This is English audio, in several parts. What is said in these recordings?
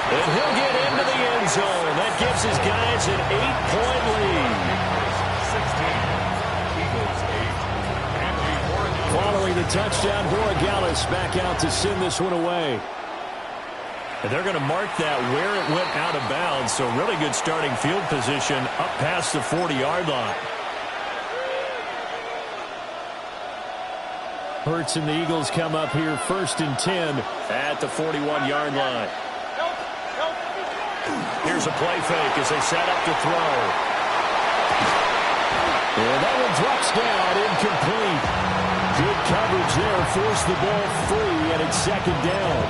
And he'll get into the end zone. That gives his guys an 8-point lead. Following the touchdown, Borregales back out to send this one away. And they're going to mark that where it went out of bounds. So really good starting field position up past the 40-yard line. Hurts and the Eagles come up here 1st and 10 at the 41-yard line. Here's a play fake as they set up to throw. And that one drops down, incomplete. Good coverage there, forced the ball free, and it's 2nd down.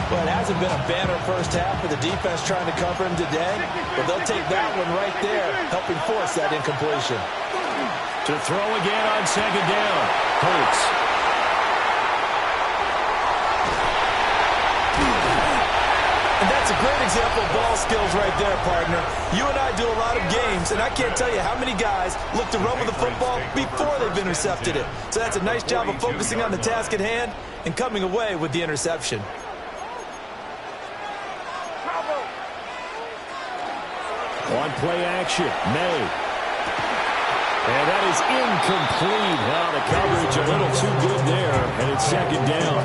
Well, it hasn't been a banner first half for the defense trying to cover him today, but they'll take that one right there, helping force that incompletion. To throw again on 2nd down. Hurts. And that's a great example of ball skills right there, partner. You and I do a lot of games, and I can't tell you how many guys look to run with the football before they've intercepted it. So that's a nice job of focusing on the task at hand and coming away with the interception. On play action, May. And that is incomplete. Now the coverage a little too good there, and it's 2nd down.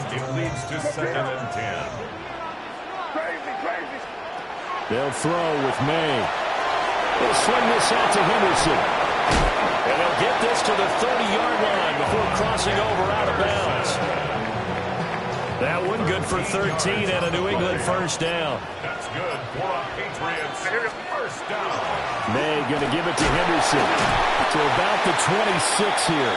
It leads to 2nd and 10. They'll throw with May. They'll swing this out to Henderson. And they'll get this to the 30-yard line before crossing over out of bounds. That one good for 13 and a New England 1st down. That's good for a Patriots 1st down. May going to give it to Henderson to about the 26 here.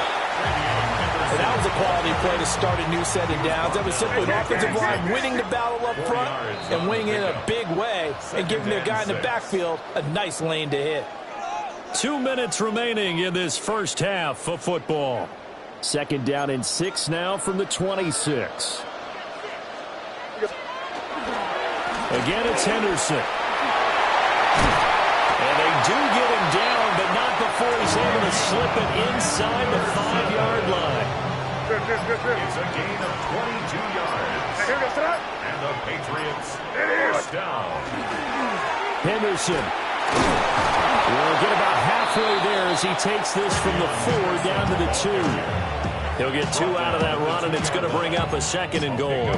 And that was a quality play to start a new set of downs. That was simply an offensive line winning the battle up front and winning in a big way and giving their guy in the backfield a nice lane to hit. 2 minutes remaining in this first half of football. 2nd down and 6 now from the 26. Again, it's Henderson. And they do get him down, but not before he's able to slip it inside the 5-yard line. It's a gain of 22 yards. And the Patriots 1st down. Henderson will get about halfway there as he takes this from the 4 down to the 2. He'll get 2 out of that run, and it's going to bring up a 2nd and goal.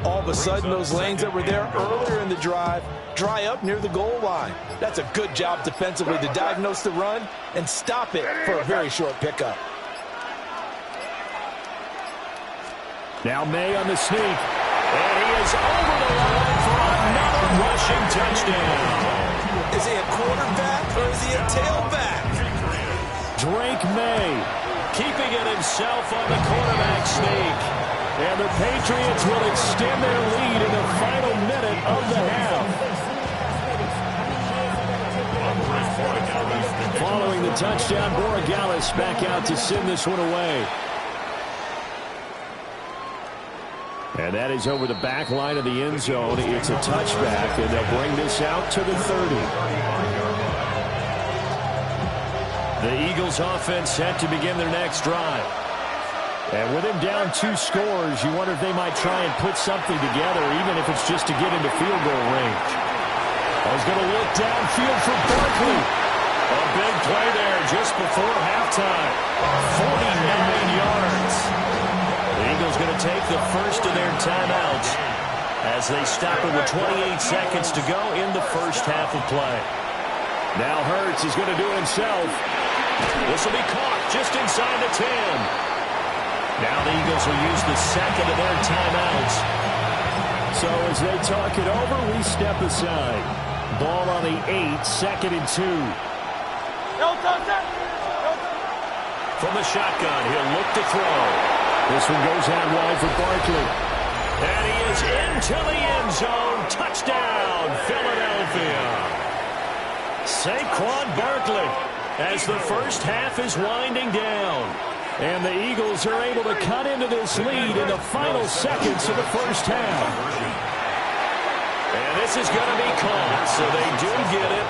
All of a sudden, those lanes that were there earlier in the drive dry up near the goal line. That's a good job defensively to diagnose the run and stop it for a very short pickup. Now May on the sneak. And he is over the line for another rushing touchdown. Is he a quarterback or is he a tailback? Drake May keeping it himself on the quarterback sneak. And the Patriots will extend their lead in the final minute of the half. Following the touchdown, Borregales back out to send this one away. And that is over the back line of the end zone. It's a touchback, and they'll bring this out to the 30. The Eagles offense set to begin their next drive. And with him down 2 scores, you wonder if they might try and put something together, even if it's just to get into field goal range. I was going to look downfield for Barkley. A big play there just before halftime. 49 yards. The Eagles going to take the first of their timeouts as they stop it with 28 seconds to go in the first half of play. Now Hurts is going to do it himself. This will be caught just inside the 10. Now the Eagles will use the second of their timeouts. So as they talk it over, we step aside. Ball on the 8, 2nd and 2. From the shotgun, he'll look to throw. This one goes out wide for Barkley. And he is into the end zone. Touchdown, Philadelphia. Saquon Barkley as the first half is winding down. And the Eagles are able to cut into this lead in the final seconds of the first half. And this is going to be caught, so they do get it.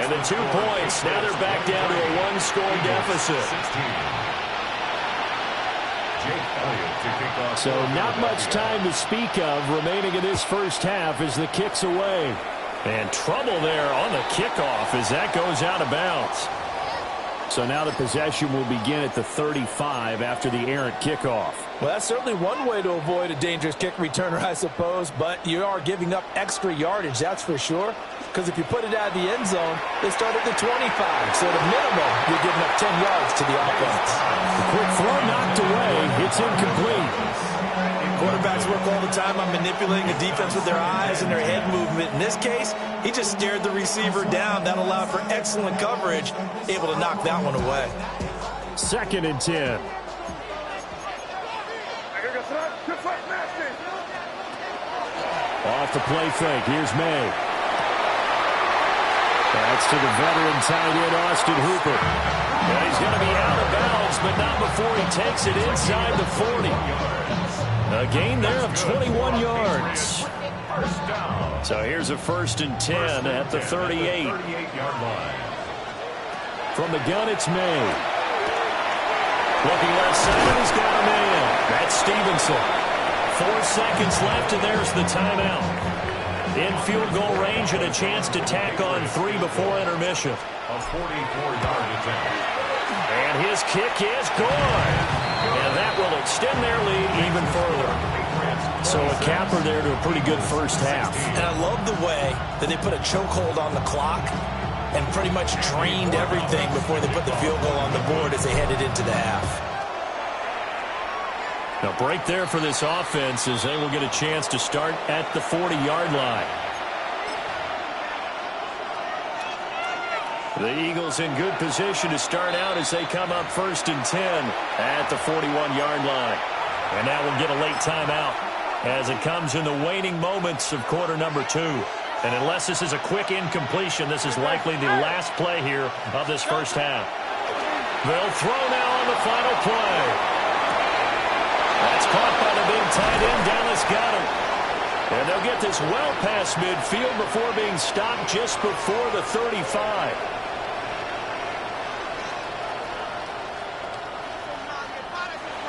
And the 2 points, now they're back down to a 1-score deficit. So not much time to speak of remaining in this first half as the kick's away. And trouble there on the kickoff as that goes out of bounds. So now the possession will begin at the 35 after the errant kickoff. Well, that's certainly one way to avoid a dangerous kick returner, I suppose, but you are giving up extra yardage, that's for sure. Because if you put it out of the end zone, they start at the 25. So at a minimum, you're giving up 10 yards to the offense. The quick throw knocked away. It's incomplete. Quarterbacks work all the time on manipulating the defense with their eyes and their head movement. In this case, he just stared the receiver down. That allowed for excellent coverage, able to knock that one away. 2nd and 10. Off the play fake. Here's May. That's to the veteran tight end, Austin Hooper. And he's going to be out of bounds, but not before he takes it inside the 40. A gain there of 21 yards. So here's a 1st and 10 at the 38. From the gun, it's May. Looking left side, he's got a man. That's Stevenson. 4 seconds left, and there's the timeout. In field goal range and a chance to tack on 3 before intermission. A 44-yard attempt. And his kick is good. And that will extend their lead even further. So a capper there to a pretty good first half. And I love the way that they put a chokehold on the clock and pretty much drained everything before they put the field goal on the board as they headed into the half. Now break there for this offense as they will get a chance to start at the 40-yard line. The Eagles in good position to start out as they come up 1st and 10 at the 41-yard line. And now we'll get a late timeout as it comes in the waning moments of quarter number 2. And unless this is a quick incompletion, this is likely the last play here of this first half. They'll throw now on the final play. That's caught by the big tight end, Dallas Goedert. And they'll get this well past midfield before being stopped just before the 35.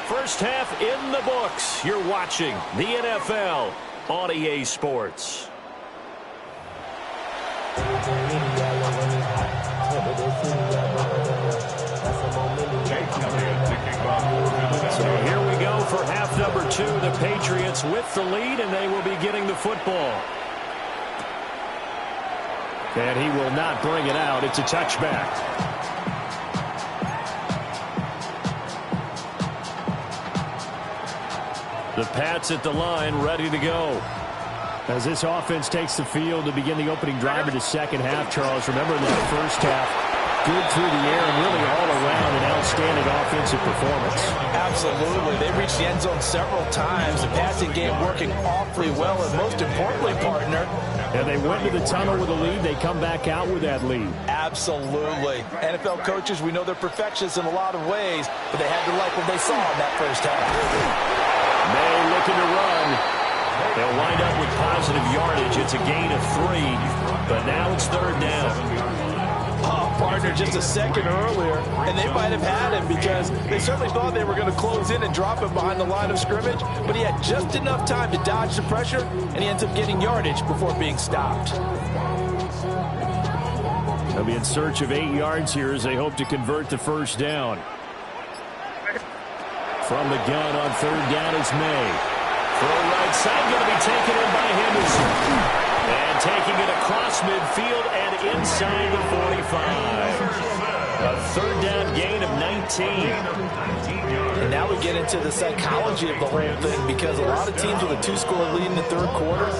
First half in the books. You're watching the NFL on EA Sports. So here we go for half number 2. The Patriots with the lead, and they will be getting the football. And he will not bring it out. It's a touchback. The Pats at the line, ready to go. As this offense takes the field to begin the opening drive of the second half, Charles, remember in that first half, good through the air and really all around an outstanding offensive performance. Absolutely. They reached the end zone several times. The passing game working awfully well, and most importantly, partner. And they went to the tunnel with a lead. They come back out with that lead. Absolutely. NFL coaches, we know they're perfectionists in a lot of ways, but they had to like what they saw in that first half. May looking to run. They'll wind up with positive yardage. It's a gain of 3, but now it's 3rd down. Oh, partner, just a second earlier, and they might have had him because they certainly thought they were going to close in and drop him behind the line of scrimmage, but he had just enough time to dodge the pressure, and he ends up getting yardage before being stopped. They'll be in search of 8 yards here as they hope to convert the first down. From the gun on 3rd down is May. Throw right side, going to be taken in by Henderson. And taking it across midfield and inside the 45. A 3rd down gain of 19. And now we get into the psychology of the whole thing, because a lot of teams with a 2-score lead in the 3rd quarter,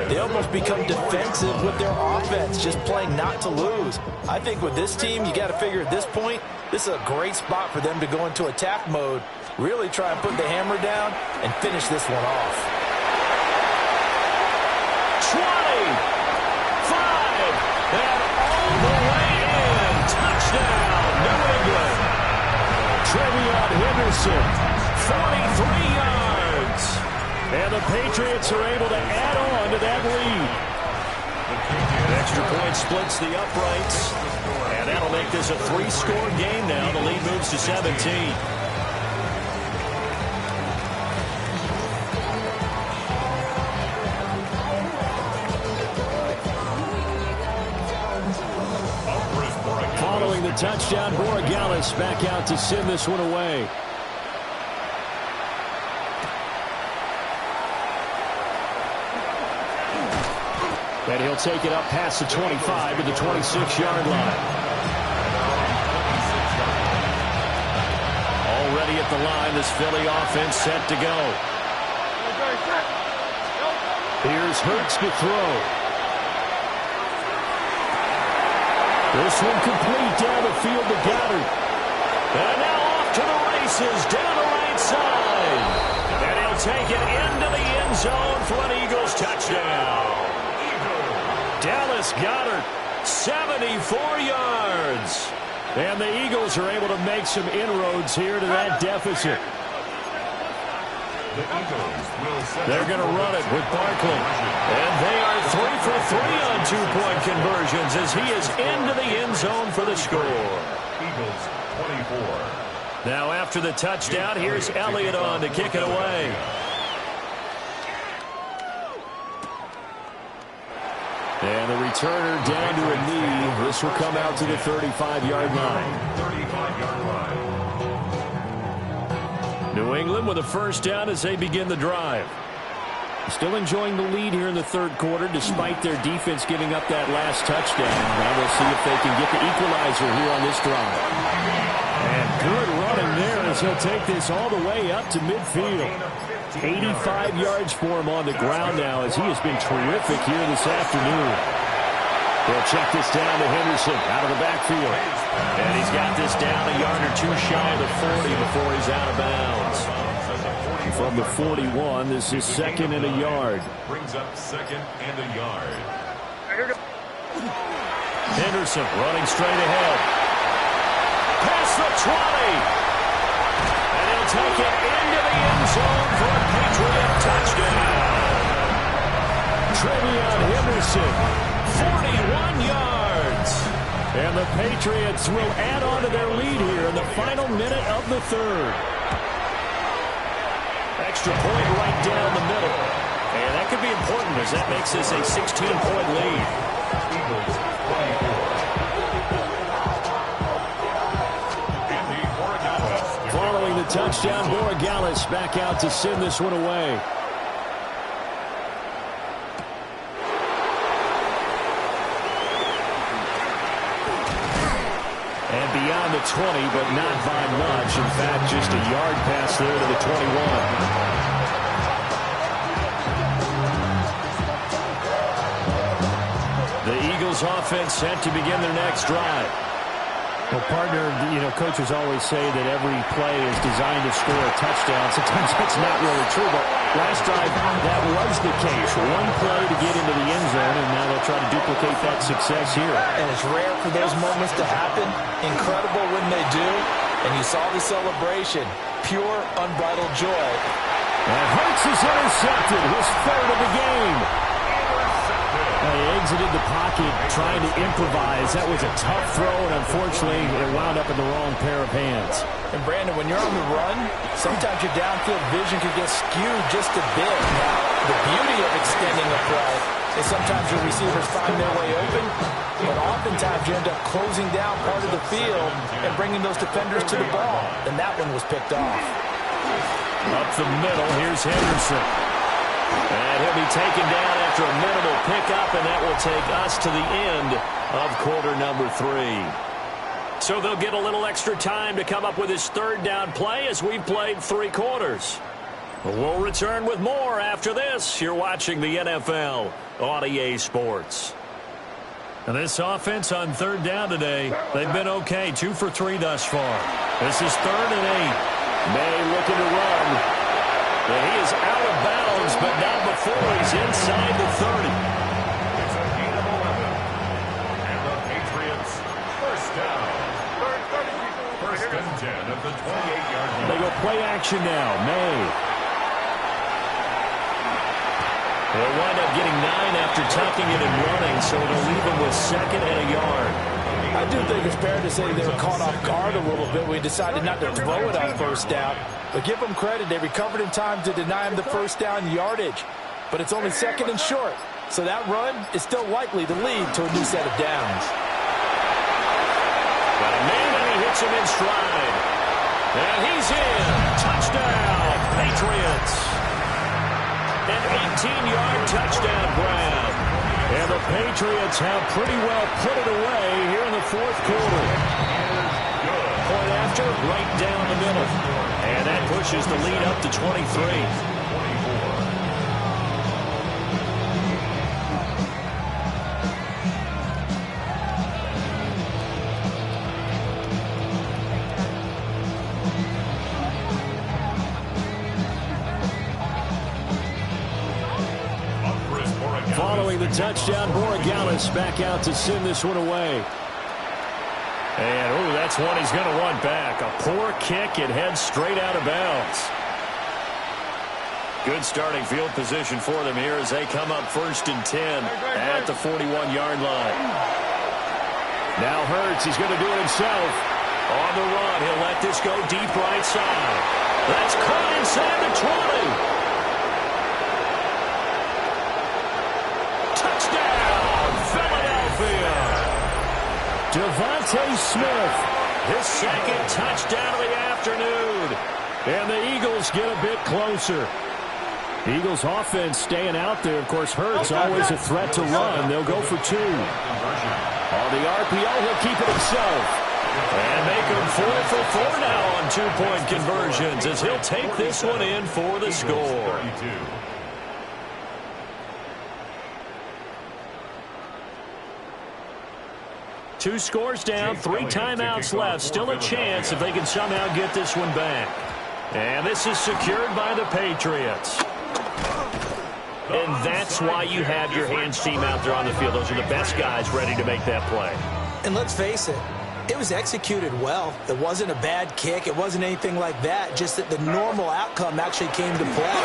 they almost become defensive with their offense, just playing not to lose. I think with this team, you got to figure at this point, this is a great spot for them to go into attack mode, really try and put the hammer down and finish this one off. 20, 5, and all the way in. Touchdown, New England. Trevion Henderson, 43 yards. And the Patriots are able to add on to that lead. An extra point splits the uprights. And that'll make this a 3-score game now. The lead moves to 17. touchdown, Borregales back out to send this one away. And he'll take it up past the 25 to the 26-yard line. Already at the line, this Philly offense set to go. Here's Hurts to throw. This one complete down the field to Goddard. And now off to the races down the right side. And he'll take it into the end zone for an Eagles touchdown. Dallas Goedert, 74 yards. And the Eagles are able to make some inroads here to that deficit. They're going to run it with Barkley. And they are 3 for 3 on two-point conversions as he is into the end zone for the score. Eagles 24. Now after the touchdown, here's Elliott on to kick it away. And the returner down to a knee. This will come out to the 35-yard line. 35-yard line. New England with a first down as they begin the drive. Still enjoying the lead here in the third quarter despite their defense giving up that last touchdown. Now we'll see if they can get the equalizer here on this drive. And good running there as he'll take this all the way up to midfield. 85 yards for him on the ground now as he has been terrific here this afternoon. They'll check this down to Henderson out of the backfield. And he's got this down a yard or two shy of the 40 before he's out of bounds. From the 41, this is second and a yard. Brings up second and a yard. Henderson running straight ahead. Past the 20. And he'll take it into the end zone for a Patriot touchdown. Trevion Henderson, 41 yards. And the Patriots will add on to their lead here in the final minute of the third. Extra point right down the middle. And that could be important as that makes this a 16-point lead. Eagles 24. Following the touchdown, Borregales back out to send this one away. And beyond the 20, but not by much. In fact, just a yard pass there to the 21. The Eagles offense set to begin their next drive. Well, partner, coaches always say that every play is designed to score a touchdown. Sometimes that's not really true, but last drive, that was the case. One play to get into the end zone, and now they'll try to duplicate that success here. And it's rare for those moments to happen. Incredible when they do. And you saw the celebration. Pure, unbridled joy. And Hurts is intercepted, his third of the game. He exited the pocket trying to improvise. That was a tough throw, and unfortunately, it wound up in the wrong pair of hands. And Brandon, when you're on the run, sometimes your downfield vision can get skewed just a bit. Now, the beauty of extending a play is sometimes your receivers find their way open, but oftentimes you end up closing down part of the field and bringing those defenders to the ball. And that one was picked off. Up the middle, here's Henderson. And he'll be taken down after a minimal pickup, and that will take us to the end of quarter number 3. So they'll get a little extra time to come up with his third down play as we've played 3 quarters. We'll return with more after this. You're watching the NFL on EA Sports. And this offense on third down today, they've been okay, 2 for 3 thus far. This is 3rd and 8. May looking to run. And he is out of bounds, but not before he's inside the 30. It's a gain of 11. And the Patriots, first down. First and 10 at the 28-yard line. They go play action now. May. They'll wind up getting 9 after tucking it and running, so it'll leave them with 2nd and a yard. I do think it's fair to say they were caught off guard a little bit. We decided not to throw it on first down. But give them credit. They recovered in time to deny him the first down yardage. But it's only 2nd and short. So that run is still likely to lead to a new set of downs. Got a puts him in stride. And he's in. Touchdown, Patriots. An 18-yard touchdown grab. And the Patriots have pretty well put it away here in the fourth quarter. Point after, right down the middle. And that pushes the lead up to 23. Following the touchdown, Borregales back out to send this one away. And, oh, that's one he's going to want back. A poor kick. It heads straight out of bounds. Good starting field position for them here as they come up 1st and 10 at the 41-yard line. Now Hurts, he's going to do it himself. On the run, he'll let this go deep right side. That's caught inside the 20. Touchdown, Philadelphia. Devontae Smith, his second touchdown of the afternoon. And the Eagles get a bit closer. Eagles offense staying out there. Of course, Hurts always a threat to run. They'll go for 2. On the RPO, he'll keep it himself. And make him 4 for 4 now on 2-point conversions as he'll take this one in for the score. 2 scores down, 3 timeouts left. Still a chance if they can somehow get this one back. And this is secured by the Patriots. And that's why you have your hands team out there on the field. Those are the best guys ready to make that play. And let's face it, it was executed well. It wasn't a bad kick. It wasn't anything like that. Just that the normal outcome actually came to play.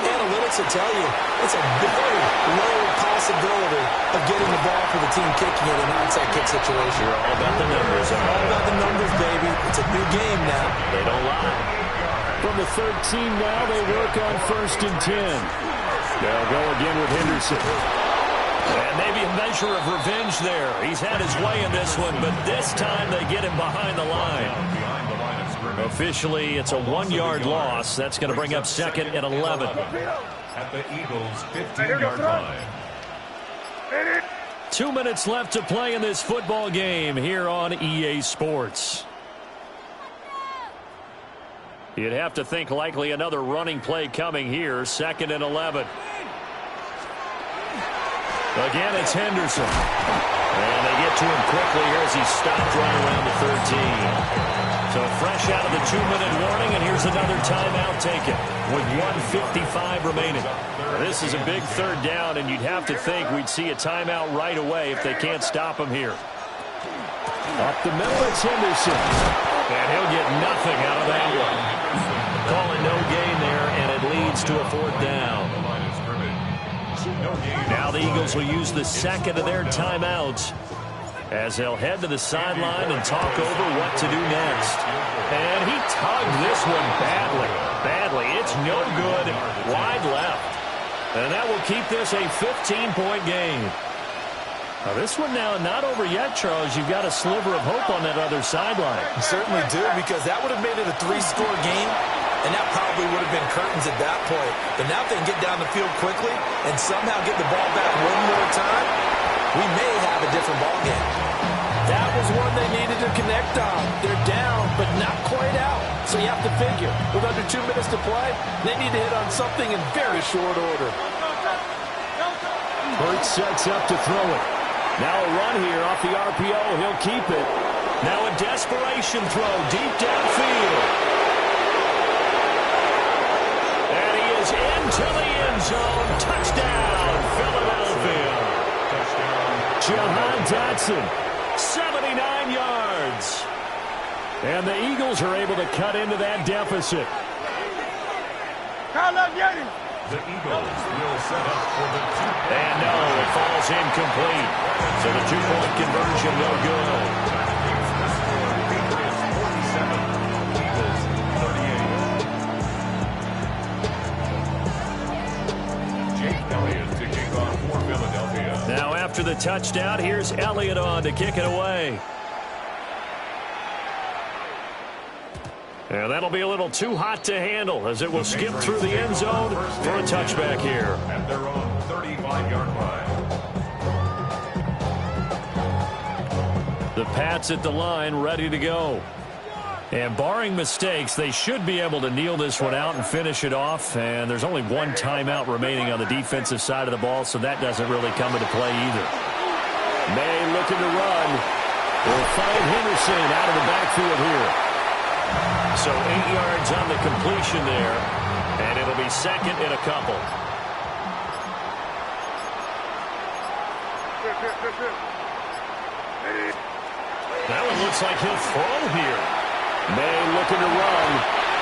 Analytics will tell you it's a very low possibility of getting the ball for the team kicking it in an onside kick situation. You're all about the numbers. All about the numbers, baby. It's a new game now. They don't lie. From the 13 now, they work on 1st and 10. They'll go again with Henderson. And maybe a measure of revenge there. He's had his way in this one, but this time they get him behind the line. Officially, it's a 1-yard loss. That's going to bring up 2nd and 11. At the Eagles' 15-yard line. 2 minutes left to play in this football game here on EA Sports. You'd have to think likely another running play coming here. 2nd and 11. Again, it's Henderson. And they get to him quickly here as he stopped right around the 13. So fresh out of the 2-minute warning, and here's another timeout taken with 1:55 remaining. This is a big 3rd down, and you'd have to think we'd see a timeout right away if they can't stop him here. Up the middle, it's Henderson. And he'll get nothing out of that one. Calling no gain there, and it leads to a 4th down. Now the Eagles will use the 2nd of their timeouts as they'll head to the sideline and talk over what to do next. And he tugged this one badly. It's no good. Wide left. And that will keep this a 15-point game. Now this one now not over yet, Charles. You've got a sliver of hope on that other sideline. You certainly do, because that would have made it a 3-score game. And that probably would have been curtains at that point. But now if they can get down the field quickly and somehow get the ball back one more time, we may have a different ball game. That was one they needed to connect on. They're down, but not quite out. So you have to figure, with under 2 minutes to play, they need to hit on something in very short order. Hurts sets up to throw it. Now a run here off the RPO. He'll keep it. Now a desperation throw deep downfield. Into the end zone. Touchdown, Philadelphia. Jahan Dotson. 79 yards. And the Eagles are able to cut into that deficit. The Eagles will set up for the 2-point. And no, it falls incomplete. So the 2-point conversion no good. Now after the touchdown, here's Elliott on to kick it away. And that'll be a little too hot to handle as it will skip through the end zone for a touchback here. At their own 35-yard line. The Pats at the line, ready to go. And barring mistakes, they should be able to kneel this one out and finish it off. And there's only one timeout remaining on the defensive side of the ball, so that doesn't really come into play either. May looking to run. We'll find Henderson out of the backfield here. So 8 yards on the completion there, and it'll be second and a couple. That one looks like he'll throw here. May looking to run,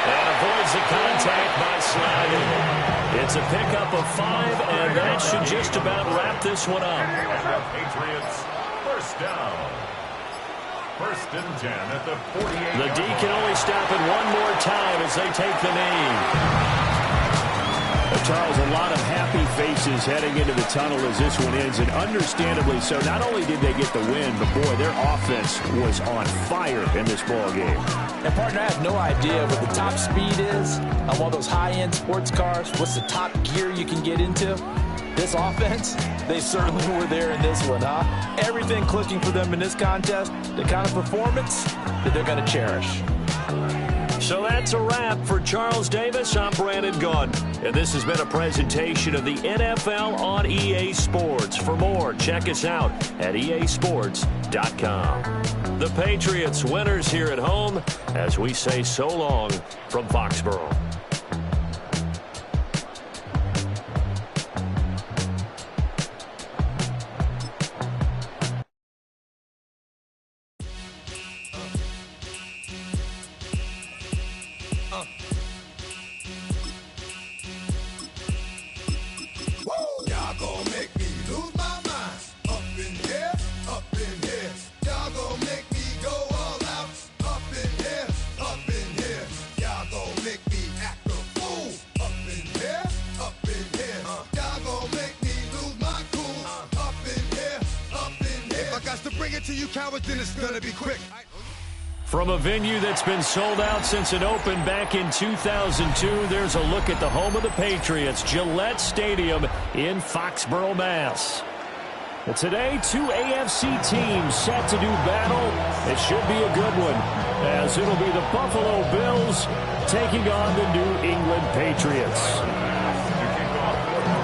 and avoids the contact by sliding. It's a pickup of 5, and that should just about wrap this one up. Patriots, first down. First and 10 at the 48. The D can only stop it one more time as they take the knee. Charles, a lot of happy faces heading into the tunnel as this one ends, and understandably so. Not only did they get the win, but boy, their offense was on fire in this ball game. And partner, I have no idea what the top speed is on one of those high-end sports cars. What's the top gear you can get into? This offense, they certainly were there in this one, huh? Everything clicking for them in this contest, the kind of performance that they're going to cherish. So that's a wrap for Charles Davis. I'm Brandon Gunn, and this has been a presentation of the NFL on EA Sports. For more, check us out at easports.com. The Patriots winners here at home as we say so long from Foxborough. From a venue that's been sold out since it opened back in 2002, there's a look at the home of the Patriots, Gillette Stadium in Foxborough, Mass. Well, today, 2 AFC teams set to do battle. It should be a good one, as it'll be the Buffalo Bills taking on the New England Patriots.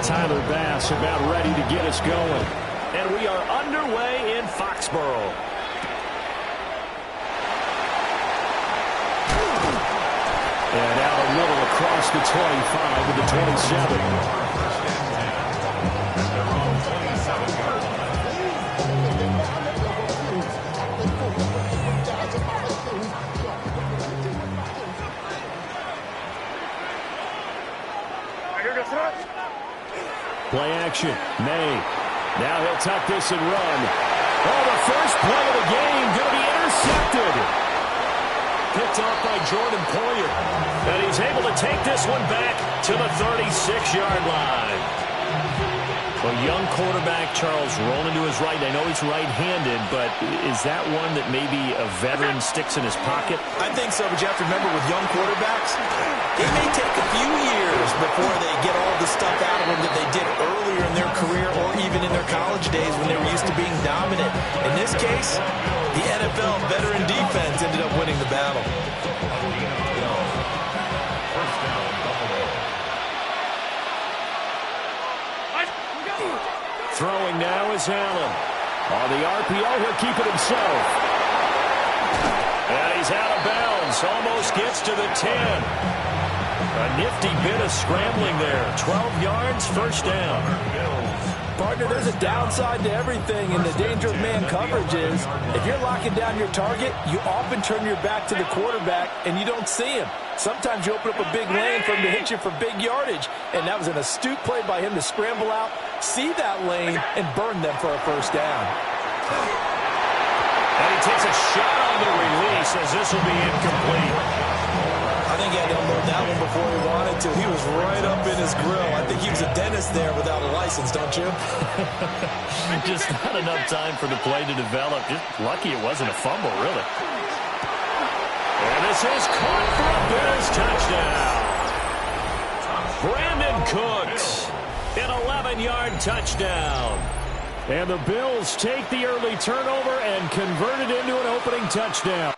Tyler Bass about ready to get us going. And we are underway in Foxborough. And out a little across the 25 to the 27. Play action. May. Now he'll tuck this and run. Oh, the first play of the game going to be intercepted. Picked off by Jordan Poyer. And he's able to take this one back to the 36-yard line. A young quarterback, Charles, rolling to his right. I know he's right-handed, but is that one that maybe a veteran sticks in his pocket? I think so, but you have to remember with young quarterbacks, it may take a few years before they get all the stuff out of them that they did earlier in their career or even in their college days when they were used to being dominant. In this case, the NFL veteran defense ended up winning the battle. Throwing now is Allen. On the RPO, he'll keep it himself. And he's out of bounds. Almost gets to the 10. A nifty bit of scrambling there. 12 yards, first down. Partner, there's a downside to everything, and the danger of man coverage is if you're locking down your target, you often turn your back to the quarterback, and you don't see him. Sometimes you open up a big lane for him to hit you for big yardage, and that was an astute play by him to scramble out, see that lane, and burn them for a first down. And he takes a shot on the release as this will be incomplete. I think he had to unload that one before he wanted to. He was right up in his grill. I think he was a dentist there without a license, don't you? Just not enough time for the play to develop. Just lucky it wasn't a fumble, really. And this This is caught for a Bills touchdown. Brandon Cooks, an 11-yard touchdown. And the Bills take the early turnover and convert it into an opening touchdown.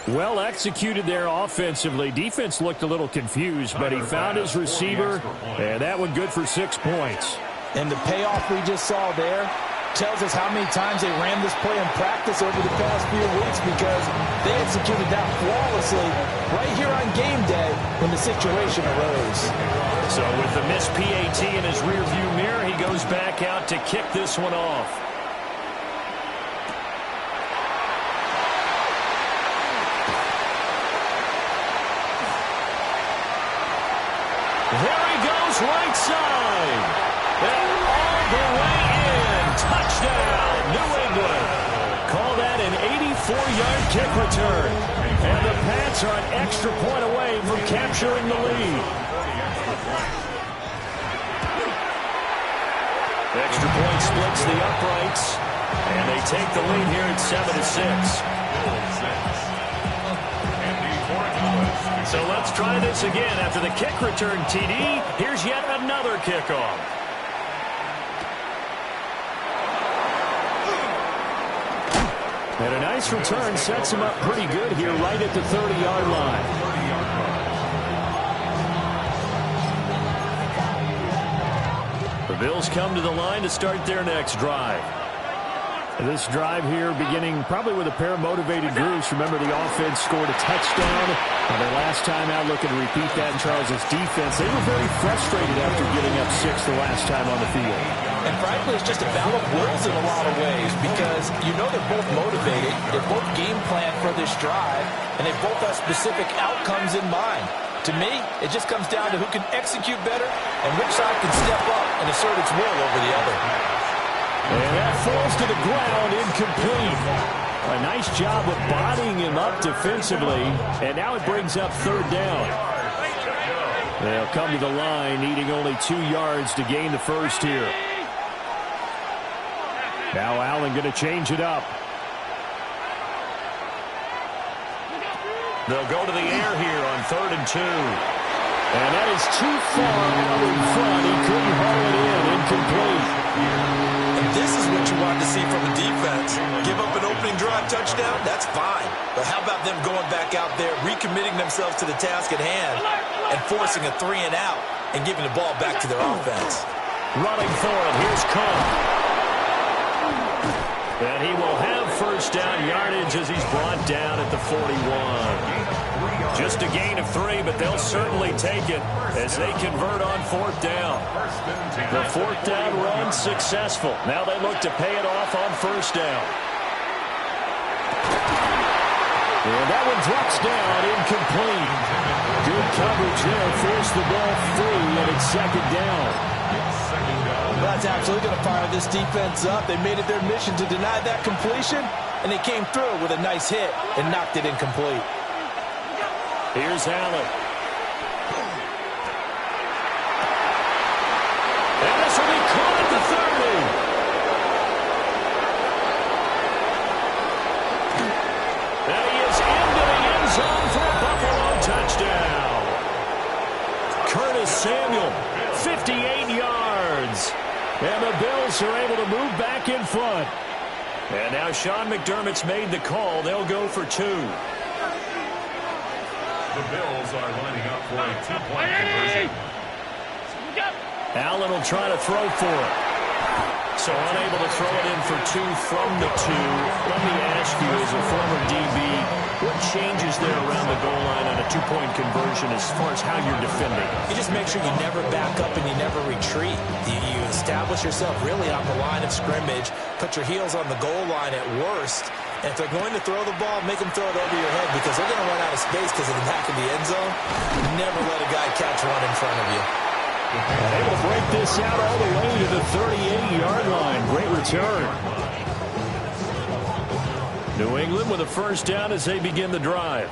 Well executed there offensively. Defense looked a little confused, but he found his receiver, and that one good for 6 points. And the payoff we just saw there tells us how many times they ran this play in practice over the past few weeks, because they executed that flawlessly right here on game day when the situation arose. So with the missed PAT in his rearview mirror, he goes back out to kick this one off. There he goes, right side. And all the way in. Touchdown, New England. Call that an 84-yard kick return. And the Pats are an extra point away from capturing the lead. Extra point splits the uprights. And they take the lead here at 7-6. So let's try this again. After the kick return, TD, here's yet another kickoff. And a nice return sets him up pretty good here right at the 30-yard line. The Bills come to the line to start their next drive. This drive here beginning probably with a pair of motivated groups. Remember, the offense scored a touchdown. Their last time out, looking to repeat that in Charles' defense. They were very frustrated after giving up 6 the last time on the field. And frankly, it's just a battle of wills in a lot of ways, because you know they're both motivated. They're both game planned for this drive, and they both have specific outcomes in mind. To me, it just comes down to who can execute better and which side can step up and assert its will over the other. And that falls to the ground, incomplete. A nice job of bodying him up defensively, and now it brings up third down. They'll come to the line, needing only 2 yards to gain the first here. Now Allen going to change it up. They'll go to the air here on 3rd and 2. And that is too far out in front. He couldn't haul it in, incomplete. This is what you want to see from a defense. Give up an opening drive touchdown, that's fine. But how about them going back out there, recommitting themselves to the task at hand, and forcing a 3 and out, and giving the ball back to their offense. Running for it, here's Cook. And he will have first down yardage as he's brought down at the 41. Just a gain of 3, but they'll certainly take it as they convert on 4th down. The 4th down run successful. Now they look to pay it off on 1st down. And that one drops down, incomplete. Good coverage there, forced the ball free, and it's 2nd down. Well, that's absolutely going to fire this defense up. They made it their mission to deny that completion, and they came through with a nice hit and knocked it incomplete. Here's Allen. And this will be caught at the 30. And he is into the end zone for a Buffalo touchdown. Curtis Samuel, 58 yards. And the Bills are able to move back in front. And now Sean McDermott's made the call. They'll go for 2. The Bills are lining up for a 2-point conversion. Allen will try to throw for it. So unable to throw it in for 2 from the 2. Let me ask you, as a former DB, What changes there around the goal line on a two-point conversion as far as how you're defending? You just make sure you never back up and you never retreat. You establish yourself really on the line of scrimmage, put your heels on the goal line at worst, and if they're going to throw the ball, make them throw it over your head because they're going to run out of space because of the back of the end zone. Never let a guy catch one in front of you. And able to break this out all the way to the 38-yard line. Great return. New England with a first down as they begin the drive.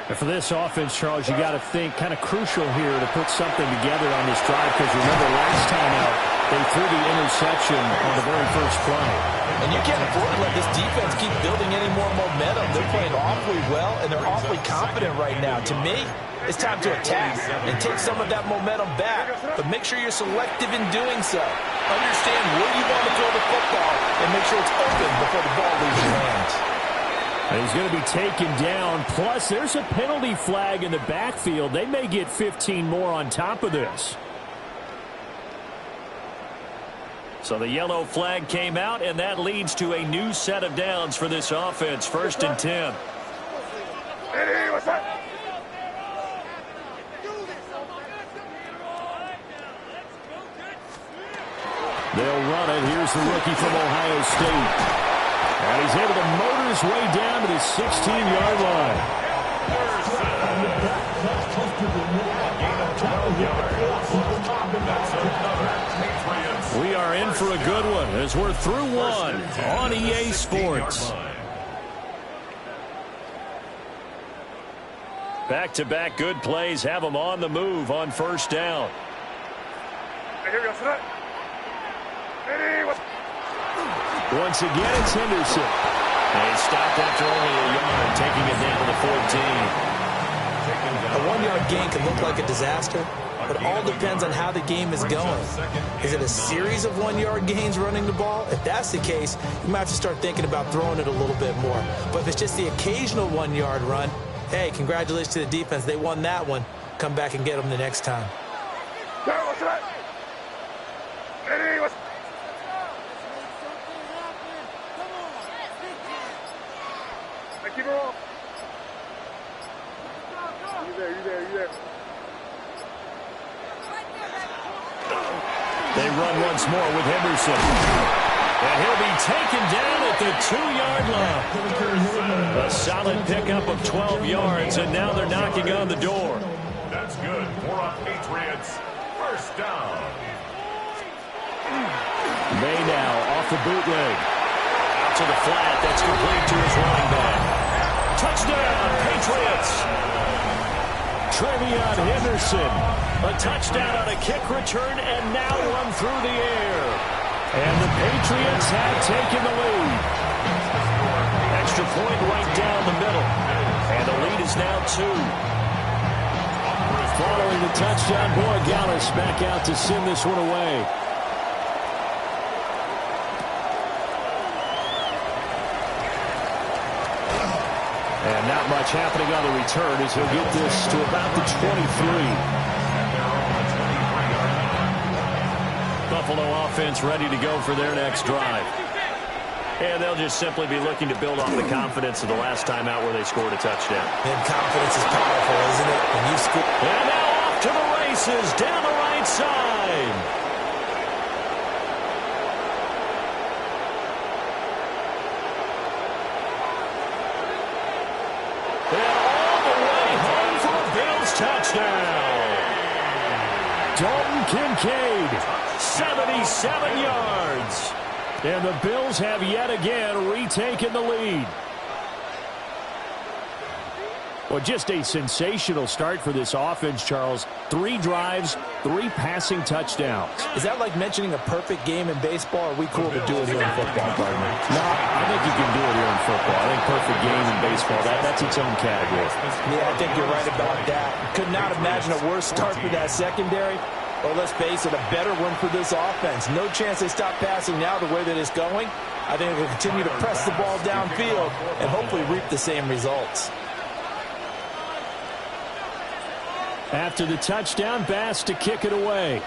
And for this offense, Charles, you got to think kind of crucial here to put something together on this drive because remember last time out, they threw the interception on the very first play. And you can't afford to let this defense keep building any more momentum. They're playing awfully well, and they're awfully confident right now. To me, it's time to attack and take some of that momentum back, but make sure you're selective in doing so. Understand where you want to throw the football and make sure it's open before the ball leaves your hands. And he's going to be taken down. Plus, there's a penalty flag in the backfield. They may get 15 more on top of this. So the yellow flag came out, and that leads to a new set of downs for this offense. 1st and 10. Hey, what's up? They'll run it. Here's the rookie from Ohio State. And he's able to motor his way down to the 16-yard line. We are in for a good one as we're through one on EA Sports. Back-to-back good plays have them on the move on first down. Once again, it's Henderson. And he stopped after only a yard, taking it down to the 14. A one-yard gain can look like a disaster, but it all depends on how the game is going. Is it a series of one-yard gains running the ball? If that's the case, you might have to start thinking about throwing it a little bit more. But if it's just the occasional one-yard run, hey, congratulations to the defense. They won that one. Come back and get them the next time. Keep her off. You there. They run once more with Henderson. And he'll be taken down at the 2-yard line. A solid pickup of 12 yards, and now they're knocking on the door. That's good for a Patriots first down. May now off the bootleg. Out to the flat. That's complete to his running back. Touchdown, Patriots. Trevion Henderson. A touchdown on a kick return and now run through the air. And the Patriots have taken the lead. Extra point right down the middle. And the lead is now 2. Following the touchdown, Borregales back out to send this one away. And not much happening on the return as he'll get this to about the 23. Buffalo offense ready to go for their next drive. And they'll just simply be looking to build off the confidence of the last time out where they scored a touchdown. And confidence is powerful, isn't it? When you score. And now off to the races down the right side. Touchdown. Dalton Kincaid, 77 yards. And the Bills have yet again retaken the lead. Well, just a sensational start for this offense, Charles. 3 drives, 3 passing touchdowns. Is that like mentioning a perfect game in baseball, or are we cool to do it here in football, partner? No, I think you can do it here in football. I think perfect game in baseball, that's its own category. Yeah, I think you're right about that. Could not imagine a worse start for that secondary. Or let's face it, a better one for this offense. No chance they stop passing now the way that it's going. I think they'll continue to press the ball downfield and hopefully reap the same results. After the touchdown, Bass to kick it away.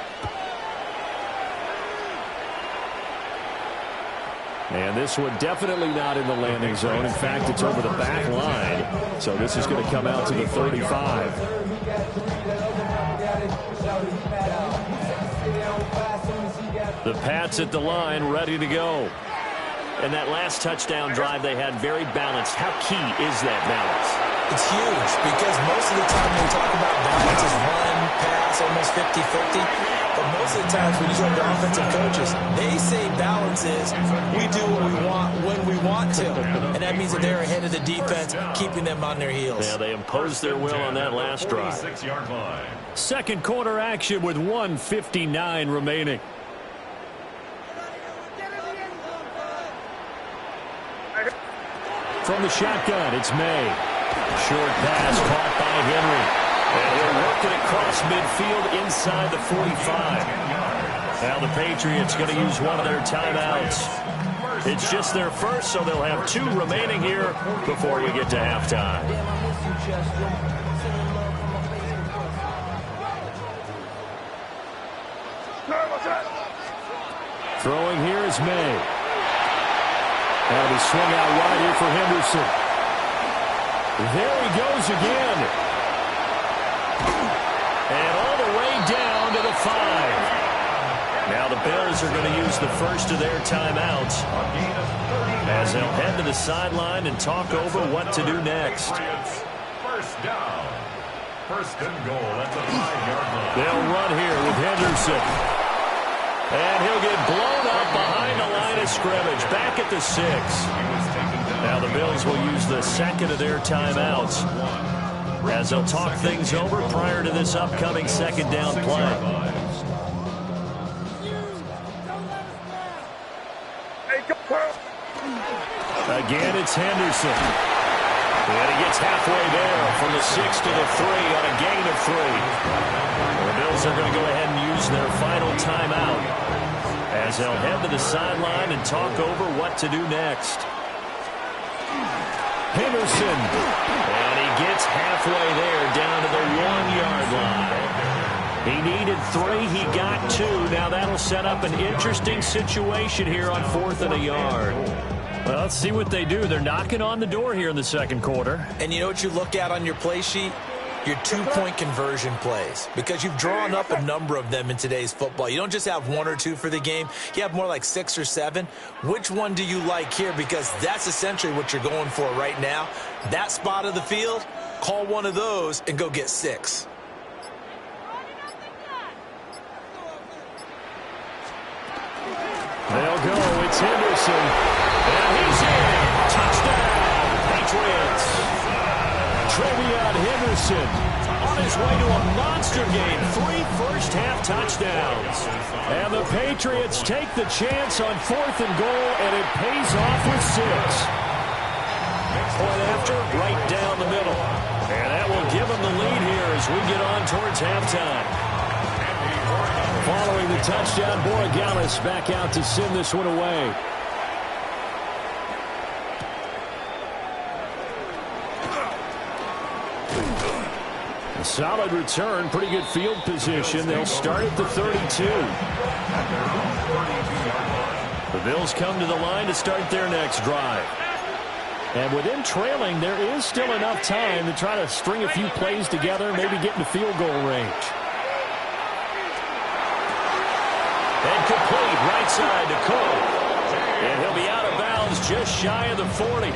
And this one definitely not in the landing zone. In fact, it's over the back line. So this is going to come out to the 35. The Pats at the line, ready to go. And that last touchdown drive they had very balanced. How key is that balance? It's huge because most of the time when we talk about balance is run, pass, almost 50-50. But most of the times when you talk to offensive coaches, they say balance is we do what we want when we want to. And that means that they're ahead of the defense, keeping them on their heels. Yeah, they imposed their will on that last drive. Second quarter action with 1:59 remaining. From the shotgun, it's May. Short pass caught by Henry. And he'll work it across midfield inside the 45. Now the Patriots going to use one of their timeouts. It's just their first, so they'll have 2 remaining here before we get to halftime. Throwing here is May. And he swung out wide here for Henderson. There he goes again. And all the way down to the 5. Now the Bills are going to use the first of their timeouts as they'll head to the sideline and talk over what to do next. First down. First and goal at the 5-yard line. They'll run here with Henderson. And he'll get blown up behind the line of scrimmage, back at the 6. Now the Bills will use the second of their timeouts as they'll talk things over prior to this upcoming second down play. Again, it's Henderson. And he gets halfway there from the 6 to the 3 on a gain of 3. The Bills are going to go ahead and use their final timeout as they'll head to the sideline and talk over what to do next. Henderson. And he gets halfway there down to the 1-yard line. He needed 3. He got 2. Now that'll set up an interesting situation here on 4th and a yard. Well, let's see what they do. They're knocking on the door here in the second quarter. And you know what you look at on your play sheet? Your 2-point conversion plays, because you've drawn up a number of them in today's football. You don't just have 1 or 2 for the game. You have more like 6 or 7. Which one do you like here? Because that's essentially what you're going for right now. That spot of the field, call one of those and go get 6. They'll go. It's Henderson. And he's in. Touchdown, Patriots. TreVeyon Henderson On his way to a monster game. 3 first-half touchdowns. And the Patriots take the chance on 4th and goal, and it pays off with 6. Point after, right down the middle. And that will give them the lead here as we get on towards halftime. Following the touchdown, Borregales back out to send this one away. A solid return, pretty good field position. They'll start at the 32. The Bills come to the line to start their next drive. And with them trailing, there is still enough time to try to string a few plays together, maybe get into field goal range. And complete right side to Cole. And he'll be out of bounds just shy of the 40.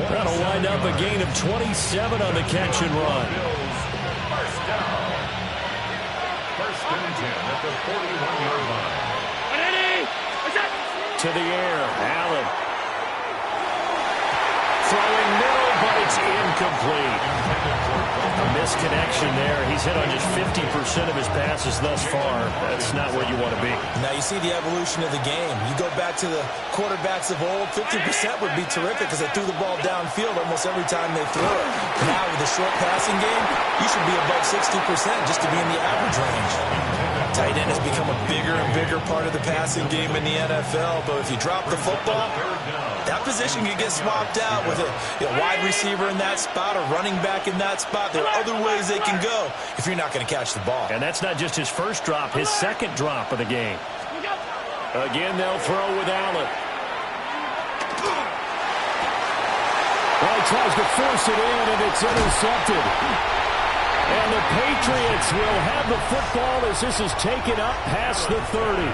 That'll wind up a gain of 27 on the catch and run. First down. First and 10 at the 41-yard line. To the air, Allen. Throwing middle, but it's incomplete. A misconnection there. He's hit on just 50% of his passes thus far. That's not where you want to be. Now you see the evolution of the game. You go back to the quarterbacks of old, 50% would be terrific because they threw the ball downfield almost every time they threw it. Now with the short passing game, you should be above 60% just to be in the average range. Tight end has become a bigger and bigger part of the passing game in the NFL, but if you drop the football, that position can get swapped out with a wide receiver in that spot or running back in that spot. There are other ways they can go if you're not going to catch the ball. And that's not just his first drop, his second drop of the game. Again, they'll throw with Allen. tries to force it in, and it's intercepted. And the Patriots will have the football as this is taken up past the 30.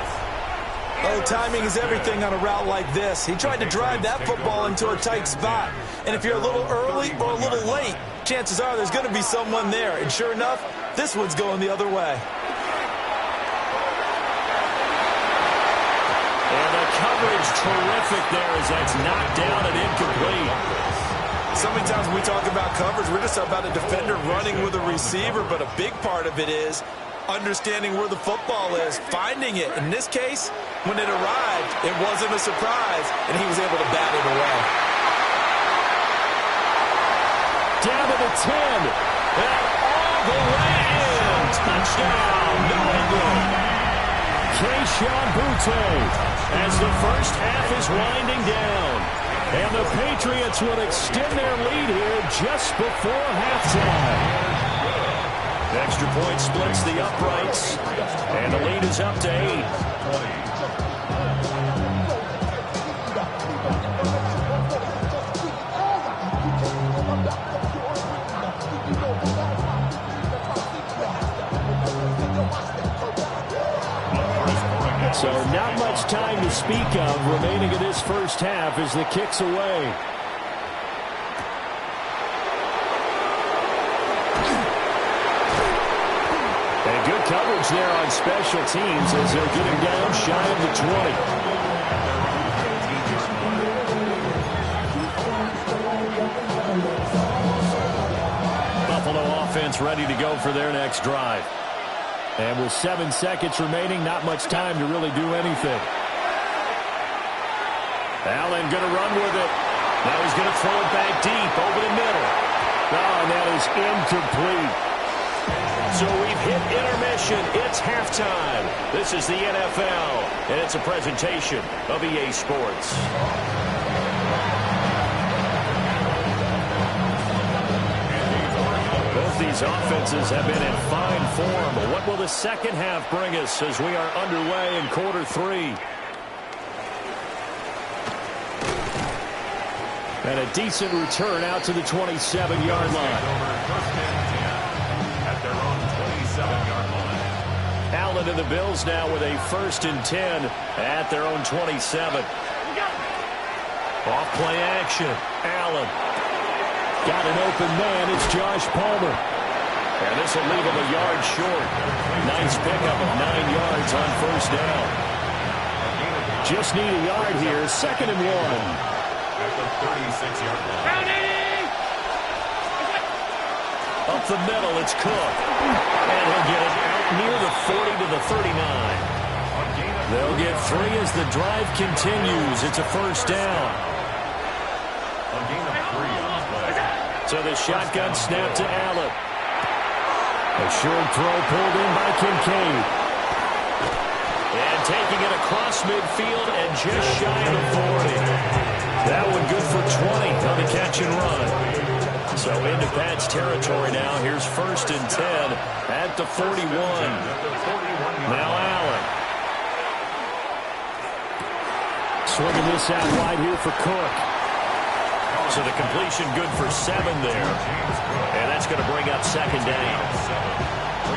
Oh, timing is everything on a route like this. He tried to drive that football into a tight spot. And if you're a little early or a little late, chances are there's going to be someone there. And sure enough, this one's going the other way. And the coverage terrific there as that's knocked down and incomplete. So many times when we talk about coverage, we're just about a defender running with a receiver, but a big part of it is understanding where the football is, finding it. In this case, when it arrived, it wasn't a surprise, and he was able to bat it away. Down to the 10, and all the way in. Touchdown, New England. Kayshon Boutte as the first half is winding down. And the Patriots will extend their lead here just before halftime. Extra point splits the uprights, and the lead is up to 8. So not much time to speak of remaining in this first half as the kick's away. And good coverage there on special teams as they'll get him down shy of the 20. Buffalo offense ready to go for their next drive. And with 7 seconds remaining, not much time to really do anything. Allen going to run with it. Now he's going to throw it back deep over the middle. Oh, and that is incomplete. So we've hit intermission. It's halftime. This is the NFL, and it's a presentation of EA Sports. These offenses have been in fine form. But what will the second half bring us as we are underway in quarter 3? And a decent return out to the 27-yard line. At their own 27-yard line. Allen and the Bills now with a 1st and 10 at their own 27. Off play action. Allen. Got an open man. It's Josh Palmer. And this will leave him a yard short. Nice pickup of 9 yards on first down. Just need a yard here. 2nd and 1. At the 36-yard line. Up the middle, it's Cook. And he'll get it out near the 40 to the 39. They'll get 3 as the drive continues. It's a first down. A gain of 3 on the play. So the shotgun snap to Allen. A short throw pulled in by Kincaid. And taking it across midfield and just shy of the 40. That one good for 20 on the catch and run. So into Pat's territory now. Here's 1st and 10 at the 41. Now Allen. Swinging this out wide here for Cook. So the completion good for 7 there. And that's going to bring up 2nd down.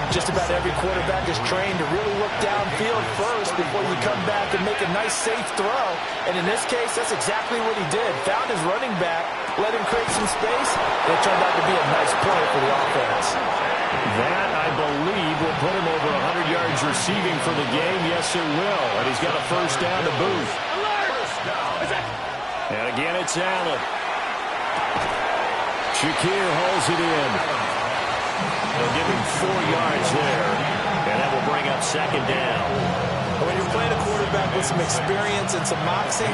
Just about every quarterback is trained to really look downfield first before you come back and make a nice, safe throw. And in this case, that's exactly what he did. Found his running back, let him create some space, and it turned out to be a nice play for the offense. That, I believe, will put him over 100 yards receiving for the game. Yes, it will. And he's got a first down to boot. And again, it's Allen. Shakir hauls it in. They'll give him 4 yards there. And that will bring up 2nd down. When you're playing a quarterback with some experience and some moxie,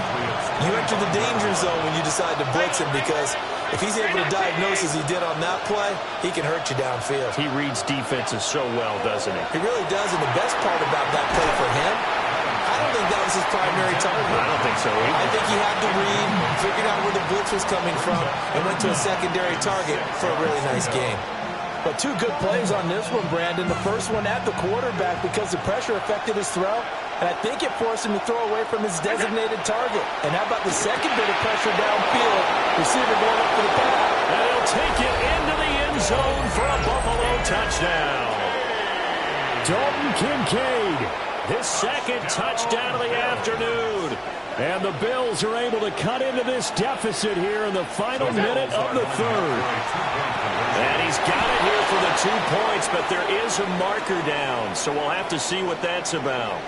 you enter the danger zone when you decide to blitz him, because if he's able to diagnose as he did on that play, he can hurt you downfield. He reads defenses so well, doesn't he? He really does, and the best part about that play for him, I don't think that was his primary target. I don't think so either. I think he had to read, figured out where the blitz was coming from, and went to a secondary target for a really nice game. But 2 good plays on this one, Brandon. The first one at the quarterback because the pressure affected his throw, and I think it forced him to throw away from his designated target. And how about the second bit of pressure downfield? Receiver going up for the pass. And he'll take it into the end zone for a Buffalo touchdown. Dalton Kincaid, his second touchdown of the afternoon. And the Bills are able to cut into this deficit here in the final minute of the third. And he's got it here for the 2 points, but there is a marker down, so we'll have to see what that's about.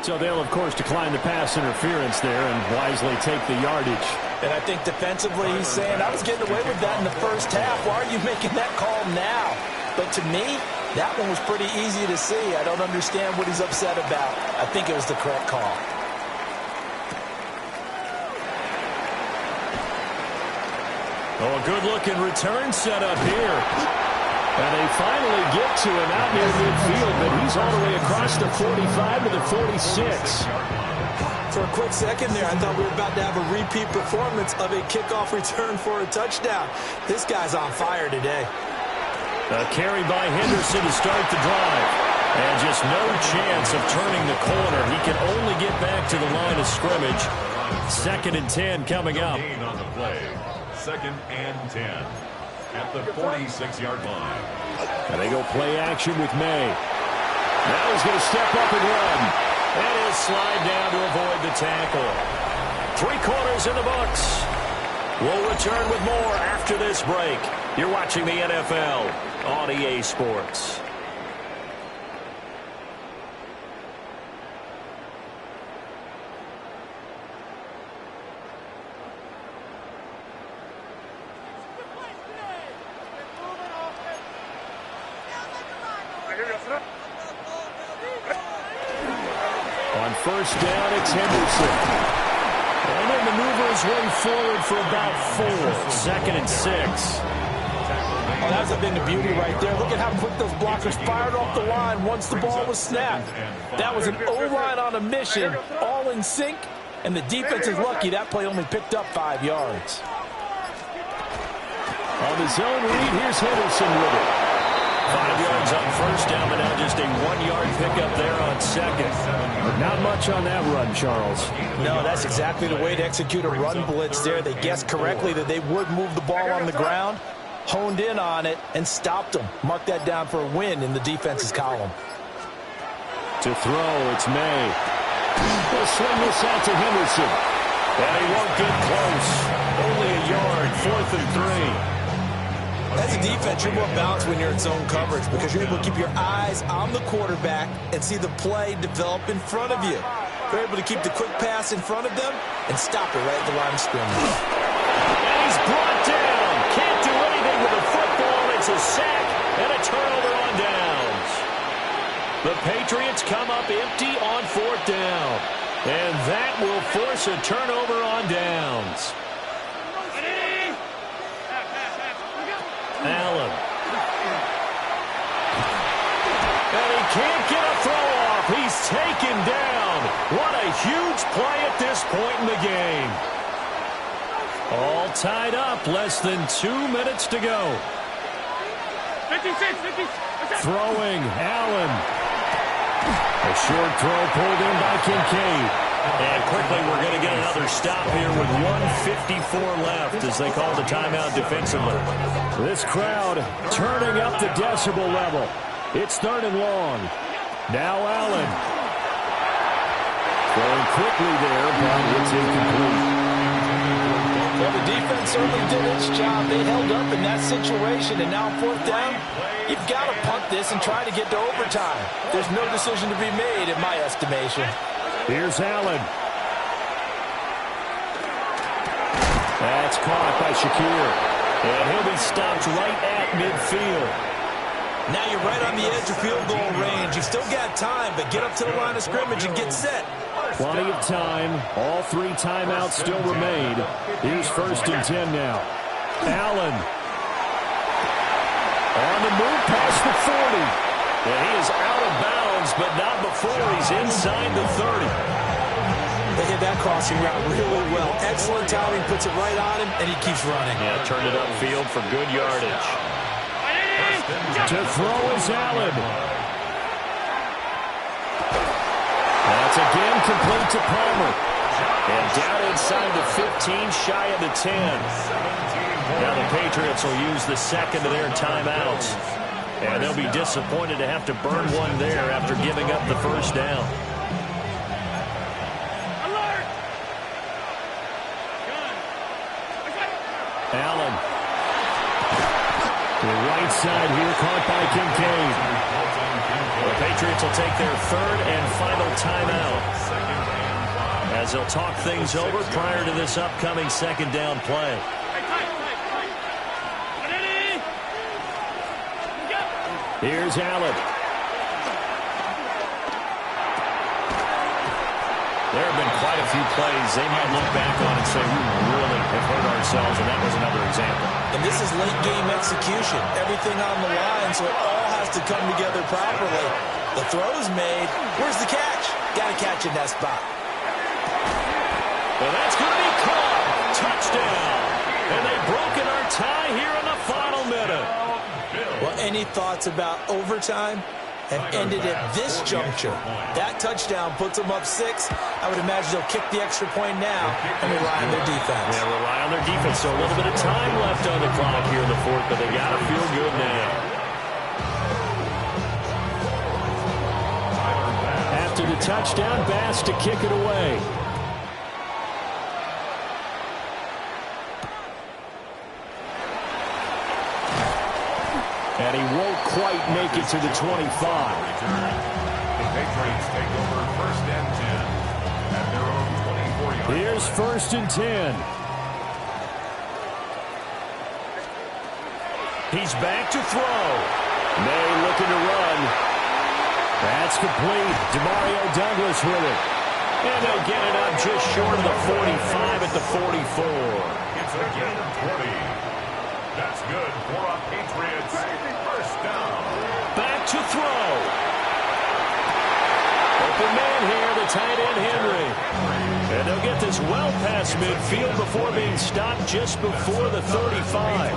So they'll, of course, decline the pass interference there and wisely take the yardage. And I think defensively he's saying, I was getting away with that in the first half. Why are you making that call now? But to me, that one was pretty easy to see. I don't understand what he's upset about. I think it was the correct call. Oh, a good-looking return set up here. And they finally get to him out near midfield, but he's all the way across the 45 to the 46. For a quick second there, I thought we were about to have a repeat performance of a kickoff return for a touchdown. This guy's on fire today. A carry by Henderson to start the drive. And just no chance of turning the corner. He can only get back to the line of scrimmage. 2nd and 10 coming up. Gain on the play. 2nd and 10 at the 46-yard line. And they go play action with May. Now he's going to step up and run. And he'll slide down to avoid the tackle. 3 quarters in the books. We'll return with more after this break. You're watching the NFL on EA Sports. On first down, it's Henderson. And he'll maneuver his way forward for about 4. 2nd and 6. Oh, that's a bit of beauty right there. Look at how quick those blockers fired off the line once the ball was snapped. That was an O-line on a mission, all in sync, and the defense is lucky that play only picked up 5 yards. On the zone read, here's Henderson with it. 5 yards on first down, but now just a 1-yard pickup there on 2nd. Not much on that run, Charles. No, that's exactly the way to execute a run blitz there. They guessed correctly that they would move the ball on the ground, honed in on it, and stopped them. Mark that down for a win in the defense's column. To throw, it's May. They'll swing this out to Henderson. And he won't get close. Only a yard, 4th and 3. As a defense, you're more balanced when you're in zone coverage because you're able to keep your eyes on the quarterback and see the play develop in front of you. You're able to keep the quick pass in front of them and stop it right at the line of scrimmage. And he's brought down. Can't do anything with the football. It's a sack and a turnover on downs. The Patriots come up empty on 4th down. And that will force a turnover on downs. Allen. And he can't get a throw off. He's taken down. What a huge play at this point in the game. All tied up. Less than 2 minutes to go. 56. Throwing, Allen. A short throw pulled in by Kincaid. And quickly we're going to get another stop here with 1:54 left as they call the timeout defensively. This crowd turning up the decibel level. It's 3rd and long. Now Allen. Throwing quickly there, but it's incomplete. Well, the defense certainly did its job. They held up in that situation, and now on 4th down, you've got to punt this and try to get to overtime. There's no decision to be made in my estimation. Here's Allen. That's caught by Shakir. And he'll be stopped right at midfield. Now you're right on the edge of field goal range. You've still got time, but get up to the line of scrimmage and get set. Plenty of time. All 3 timeouts still remain. Here's 1st and 10 now. Allen. On the move past the 40. And he is out of bounds, but not before he's inside the 30. They hit that crossing route really well. Excellent timing, puts it right on him, and he keeps running. Yeah, turned it upfield for good yardage. To throw is Allen. That's again complete to Palmer. And down inside the 15, shy of the 10. Patriots will use the second of their timeouts. And they'll be disappointed to have to burn one there after giving up the first down. Allen. The right side here caught by Kincaid. The Patriots will take their third and final timeout as they'll talk things over prior to this upcoming second down play. Here's Allen. There have been quite a few plays they might look back on and say, we really have hurt ourselves, and that was another example. And this is late game execution. Everything on the line, so it all has to come together properly. The throw's made. Where's the catch? Got to catch in that spot. Well, that's going to be caught. Touchdown. And they've broken our tie here in the final minute. Well, any thoughts about overtime have ended at this juncture? That touchdown puts them up 6. I would imagine they'll kick the extra point now and rely on their defense. Yeah, rely on their defense. So a little bit of time left on the clock here in the fourth, but they got to feel good now. After the touchdown, Bass to kick it away. And he won't quite make it to the 25. The Patriots take over first and 10 at their own 24-yard line. Here's first and 10. He's back to throw. May looking to run. That's complete. Demario Douglas with it. And they'll get it up just short of the 45 at the 44. It's a gain of 20. That's good for a Patriots first down. Back to throw. Open man here, the tight end Henry. And they'll get this well past midfield before being stopped just before the 35.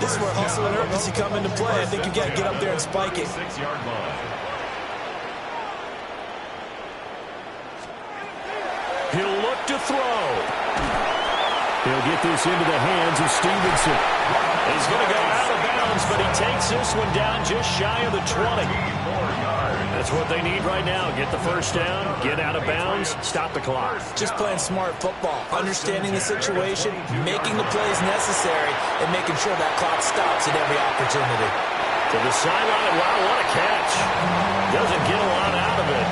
This is where hustle and urgency come into play. I think you've got to get up there and spike it. 6-yard line. He'll look to throw. He'll get this into the hands of Stevenson. He's going to go out of bounds, but he takes this one down just shy of the 20. That's what they need right now. Get the first down, get out of bounds, stop the clock. Just playing smart football, understanding the situation, making the plays necessary, and making sure that clock stops at every opportunity. To the sideline, wow, what a catch. Doesn't get a lot out of it,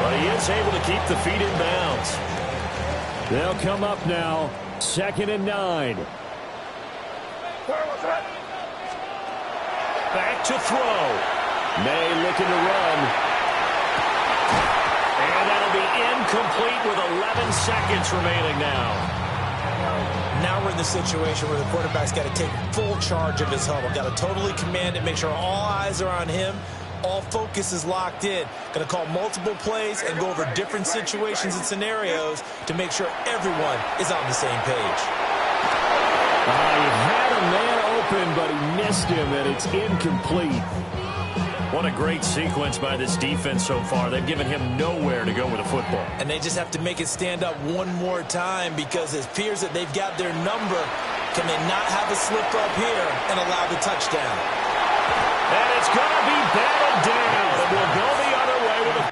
but he is able to keep the feet in bounds. They'll come up now, 2nd and 9. Back to throw. May looking to run. And that'll be incomplete with 11 seconds remaining now. Now we're in the situation where the quarterback's got to take full charge of his huddle. Got to totally command it, make sure all eyes are on him. All focus is locked in. Going to call multiple plays and go over different situations and scenarios to make sure everyone is on the same page. He had a man open, but he missed him, and it's incomplete. What a great sequence by this defense so far. They've given him nowhere to go with the football. And they just have to make it stand up one more time because it appears that they've got their number. Can they not have a slip up here and allow the touchdown? And it's going to be batted down. And we'll go the other way with a...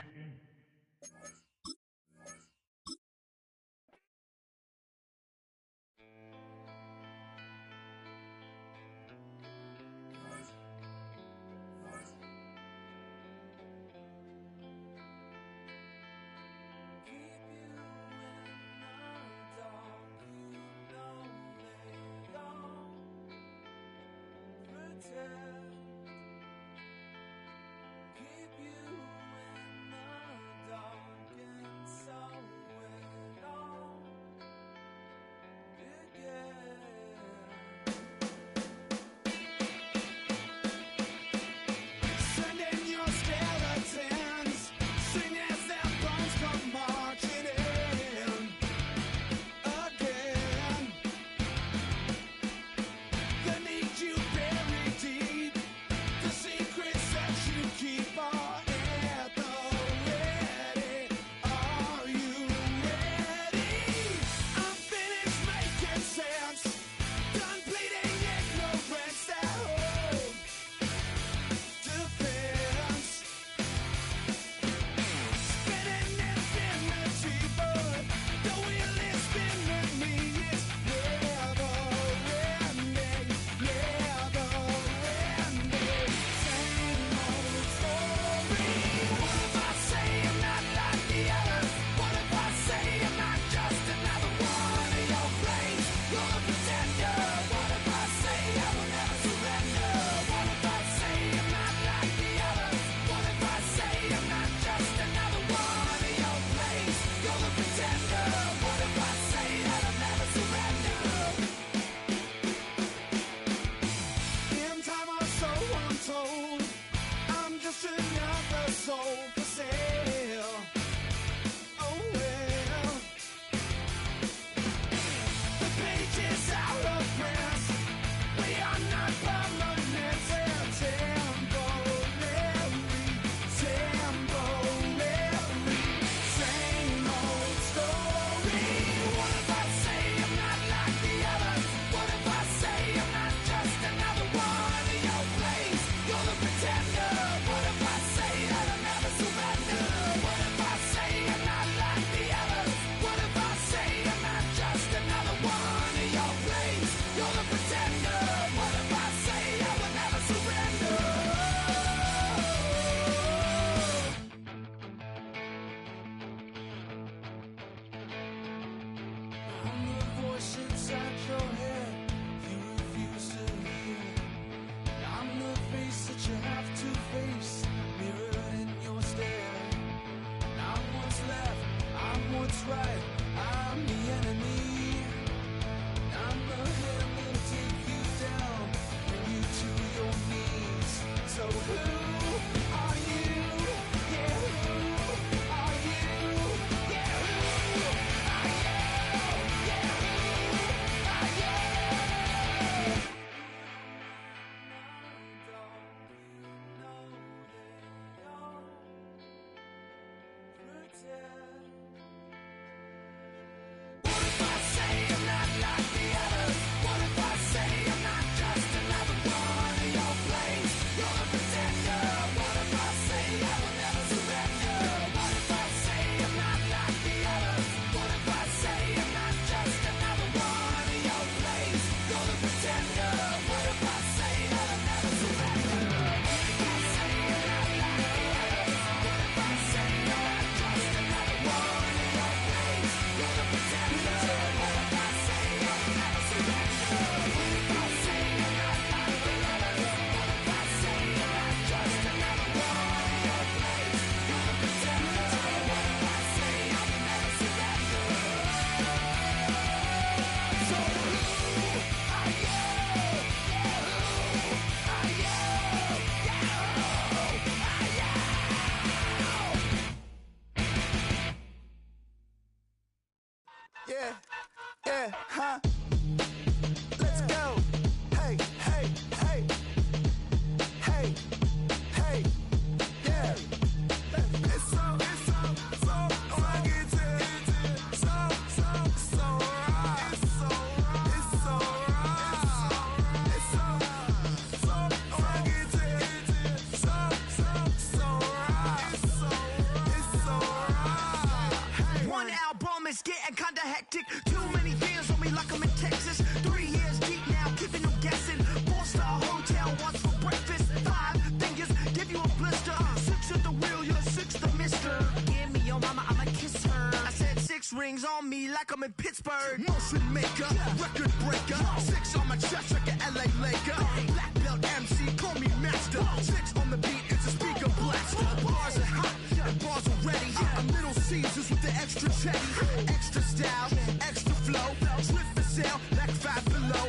like I'm in Pittsburgh. Motion maker, record breaker. 6 on my chest like an LA Laker. Black belt MC, call me master. 6 on the beat, it's a speaker blaster. Bars are hot, and bars are ready. A Little Caesars with the extra chetty. Extra style, extra flow. Swift for sale, like 5 below.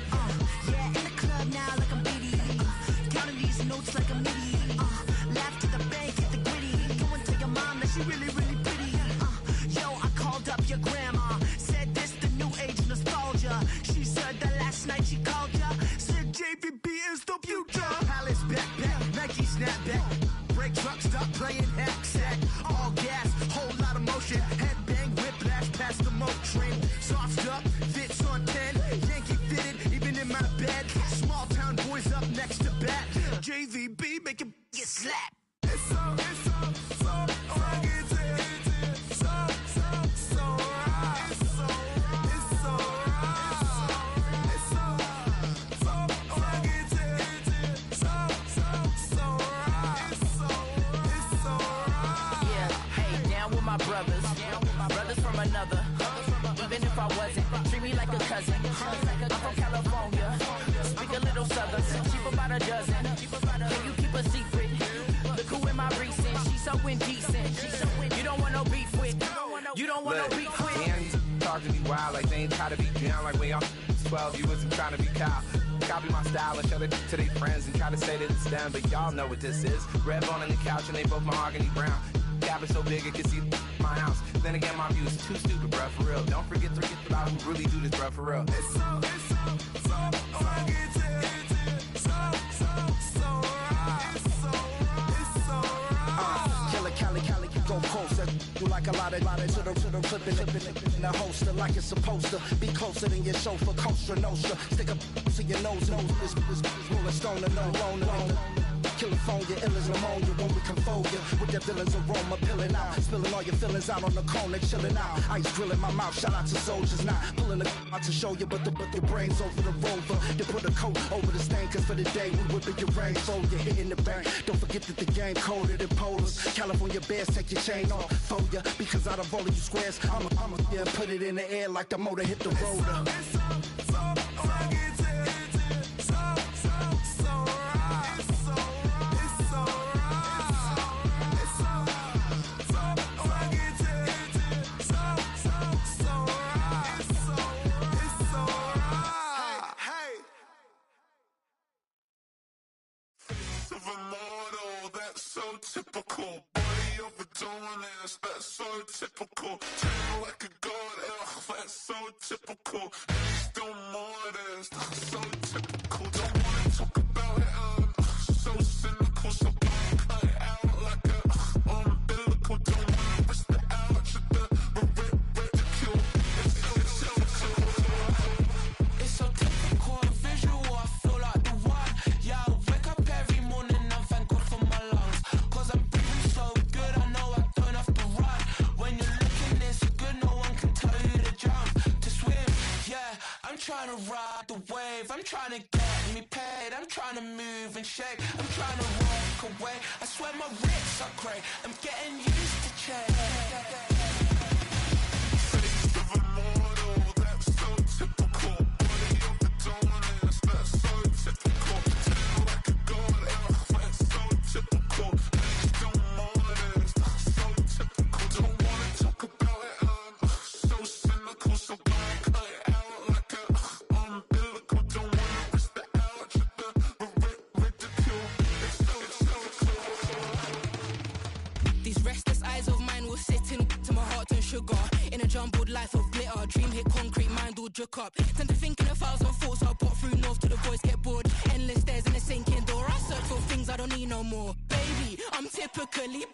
Yeah, in the club now like I'm Biddy. Counting these notes like a MIDI. Laugh to the bank, hit the gritty. Go and tell your mom that she really, really pretty. Yo, I called up your grandma. Said this the new age nostalgia. She said that last night she called ya. Said JVB is the future. Palace backpack, Nike snapback. Break truck, stop playing hack sack. All gas, whole lot of motion. Headbang, whiplash past the moat train. Soft up, fits on 10. Yankee fitted, even in my bed. Small town boys up next to bat. JVB make it get slapped. It's so right. It's so right. My brothers from another. Even if I wasn't, treat me like a cousin. I'm from California, speak a little southern. Cheap about a dozen. Can you keep a secret? Look who in my recent. She's so indecent. You don't want no beef with. You don't want no beef with. Damn, talk to me wild like they ain't try to be down like way on 12. You wasn't trying to be Kyle. Copy my style and show it to their friends and try to say that it's them, but y'all know what this is. Red bone on the couch and they both mahogany brown. Gap is so big it can see my house. Then again, my view is too stupid, bruh, for real. Don't forget about who really do this, bruh, for real. It's so right. Cali, go closer. You like a lot of to the clipping in the holster like it's supposed to be closer than your chauffeur, Costa Nostra. Stick up to your nose, this rolling stone and no loner. California, ill as pneumonia when we confold you with the villain's aroma, pilling out, spilling all your feelings out on the corner, chilling out. Ice grilling my mouth, shout out to soldiers, not pulling the out to show you, but your brains over the rover. They put a coat over the stain, cause for the day we whipping your brain, so you're hitting the bank. Don't forget that the game colder than polars. California bears, take your chain off for ya, because out of all of you squares, I'ma yeah, put it in the air like the motor hit the rotor. Typical body of Adonis, that's so typical. Turn like a god, that's so typical. And still modest, so typical. Don't wanna talk about it, so cynical. So cut it out like a umbilical. Don't wanna risk it out, should the ridicule. It's so typical and visual, I feel like the one. Yeah, I wake up every morning and thank God for my lungs. I'm breathing so good, I know I don't have to run. When you're looking this good, no one can tell you to jump, to swim. Yeah, I'm trying to ride the wave. I'm trying to get me paid. I'm trying to move and shake. I'm trying to walk away. I swear my wrists are great. I'm getting used to change. Face of a model, that's so typical. Body of the dominance, that's so typical. Turn like a god, that's so typical. Don't wanna talk about it, so cynical, so cut it out like a umbilical. Don't wanna risk the out, should the ridicule. These restless eyes of mine will sit in to my heart and sugar. In a jumbled life of glitter, dream hit concrete, mind all jerk up. Tend to think in 1,000 thoughts, I'll pop through north to the voice, get bored. Endless stairs in a sinking door, I search for things I don't need no more. Baby, I'm typically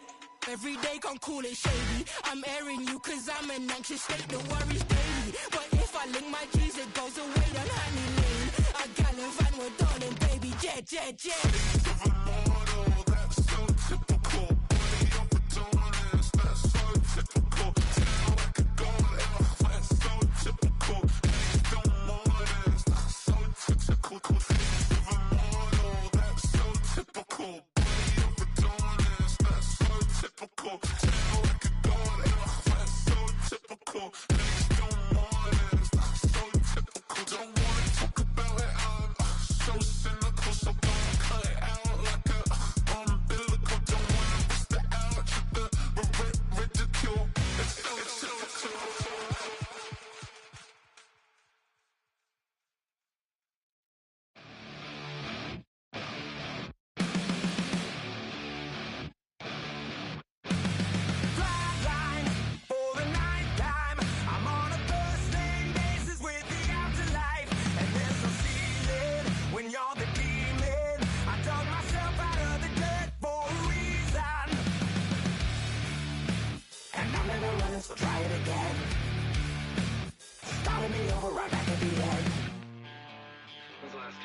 every day, can't call it shady. I'm airing you cause I'm an anxious state, the worries daily. But if I link my G's, it goes away down Honey Lane. I gallon van, we're darling, baby, jet. Face of a model, that's so typical. Body of a dominance, that's so typical. Turn like a god, that's so typical. Still modest, that's so typical. Face of a model, that's so typical. Body of a dominance, that's so typical. Turn like a god, that's so typical. Still modest.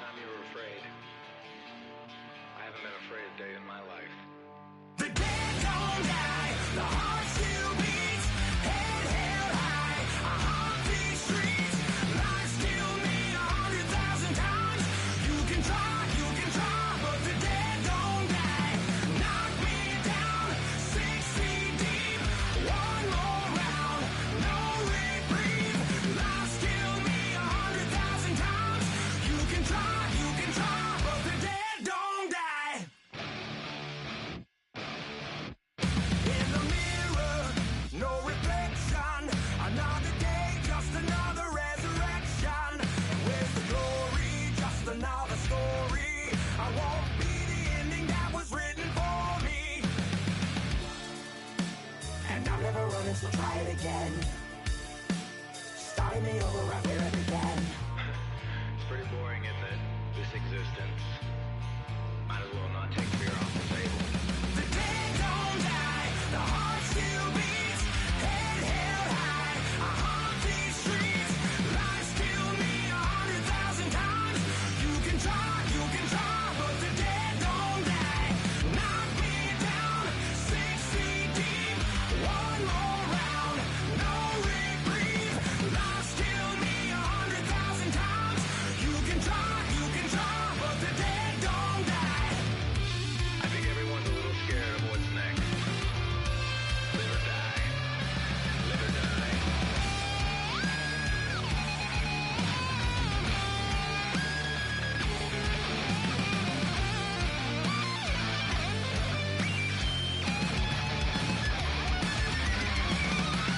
time you were afraid. I haven't been afraid a day in my life. The dead don't die, the heart still beats, head held high, I haunt these streets, lies kill me 100,000 times, you can try, but the dead don't die, knock me down, 6 feet deep, one more round, no reprieve, lies kill me 100,000 times, you can try, but the dead don't die. In the mirror, no reflection. Another day, just another resurrection. Where's the glory? Just another story. I won't be the ending that was written for me. And I'm never running, so try it again. Starting me over, I fear it again. It's pretty boring, isn't it? This existence. Might as well not take fear off the table. The dead don't die, the heart still beats, head held high, I haunt these streets, lies kill me 100,000 times, you can try, but the dead don't die, knock me down, 6 feet deep, one more round, no reprieve, lies kill me 100,000 times, you can try, but the dead don't die. I think everyone's a little scared of what's next. Live or die. Live or die.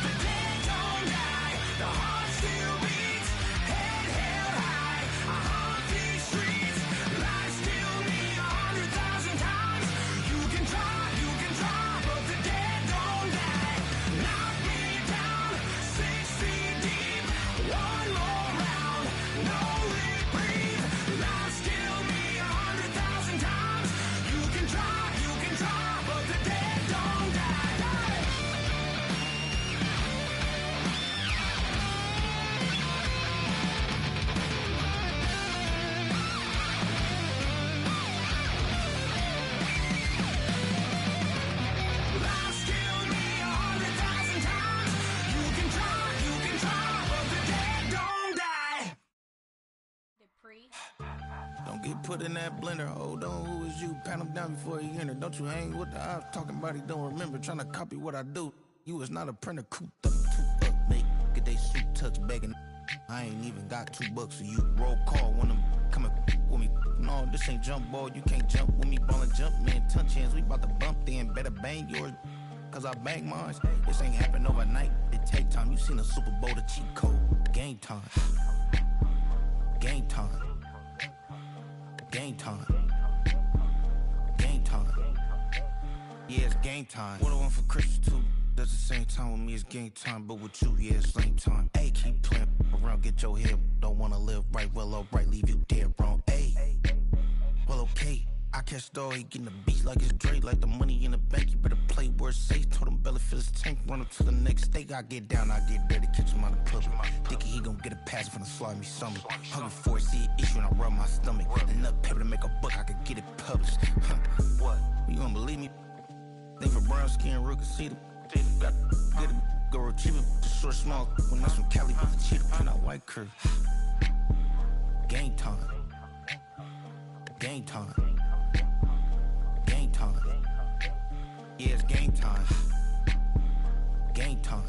The dead don't die, the heart still beats, head held high, I haunt these streets, lies kill me 100,000 times, you can try, but the dead don't die, knock me down, 6 feet deep, one more round, no reprieve, lies kill me 100,000 times, you can try, but the dead don't die. Lies kill me 100,000 times. You can try, but the dead don't die. Don't get put in that blender. Hold on, who is you? Pat him down before he enter. Don't you hang with the ops talking about he don't remember. Trying to copy what I do. You is not a printer. Cooped up, too up, make get they suit touch begging. I ain't even got $2, so you roll call when I'm coming with me. No, this ain't jump ball. You can't jump with me. Ballin' jump, man. Touch hands. We bout to bump then. Better bang yours, cause I bang mine. This ain't happen overnight. It take time. You seen the Super Bowl, the cheat code. Game time. Game time. Game time. Game time. Yeah, it's game time. What I want for Christmas too. At the same time with me, it's game time. But with you, yeah, it's lame time. Hey, keep playing around, get your head. Don't wanna live right, well, alright, leave you dead wrong. Hey, well, okay. I catch the dog, he getting the beats like it's Dre, like the money in the bank. You better play where it's safe. Told him belly fill his tank, run up to the next steak. I get down, I get dirty, catch him on the public. Thinking he gon' get a pass from the slide me summer. Hungry for it, see an issue and I rub my stomach. Enough paper to make a book, I could get it published. What? You don't believe me? Think for brown skin, real can see the got get it, go retrieve it, the short small. When that's from Cali, but the cheetah print out white curve. Game time. Game time. Game time. Yeah, it's game time. Game time.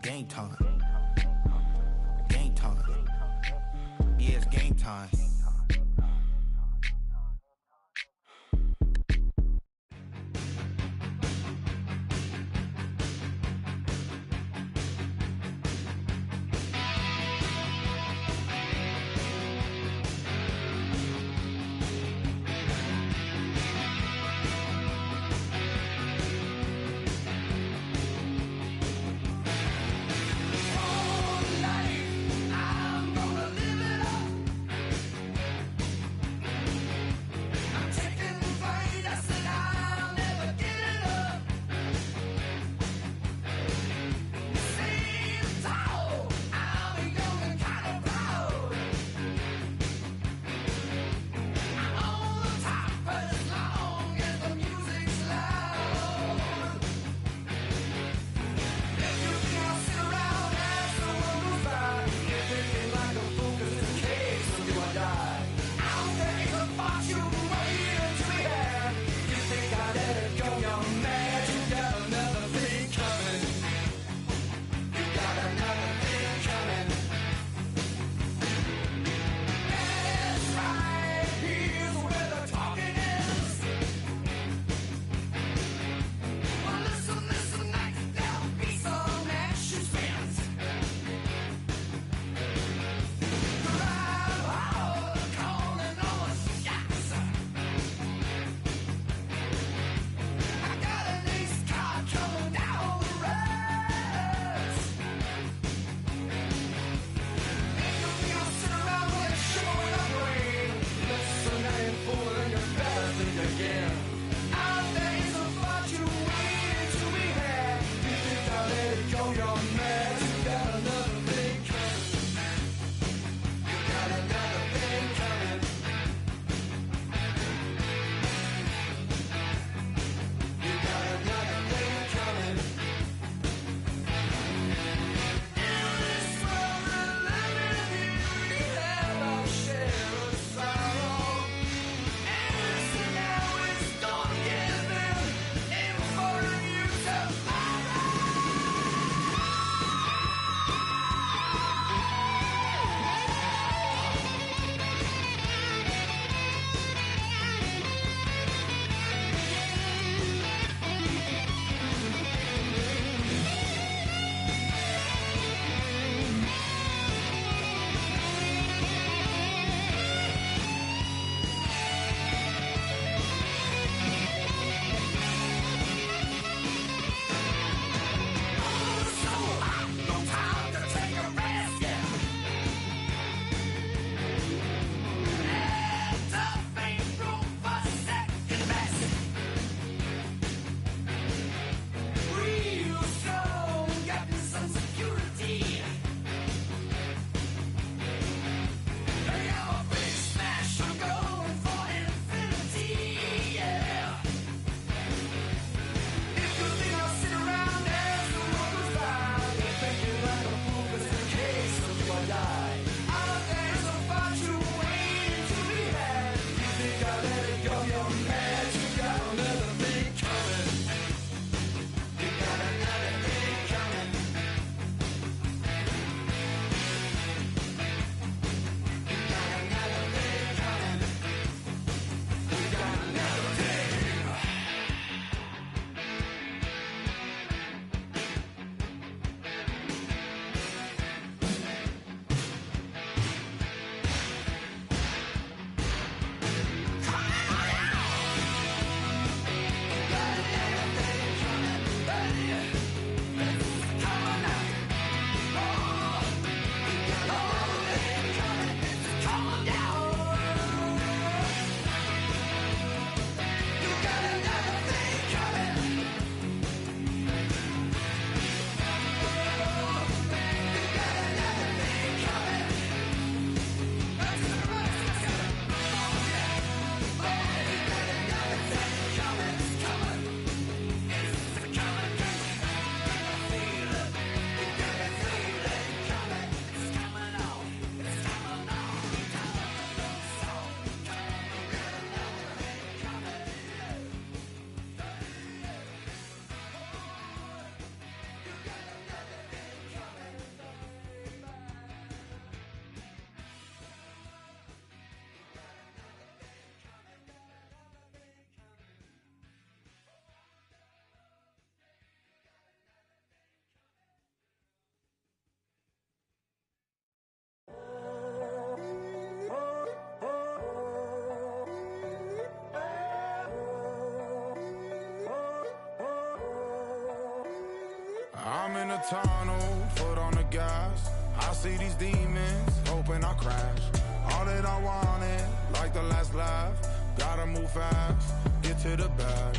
Game time. Game time. Yeah, it's game time. tunnel, foot on the gas. I see these demons, hoping I crash. All that I wanted, like the last laugh. Gotta move fast, get to the bag.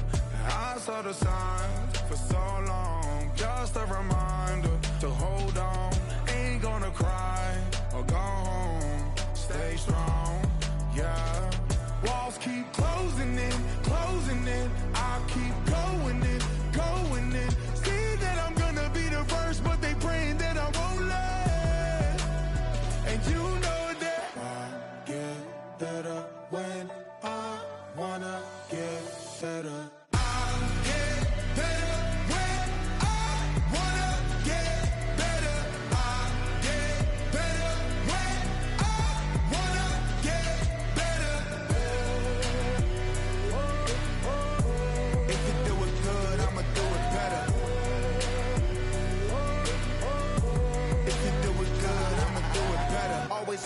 I saw the signs for so long, just a reminder to hold on. Ain't gonna cry or go home, stay strong, yeah. Walls keep closing in, I keep going in, going in. See that I'm gonna be the first, but they praying that I won't let. And you know that I get better when I wanna get better.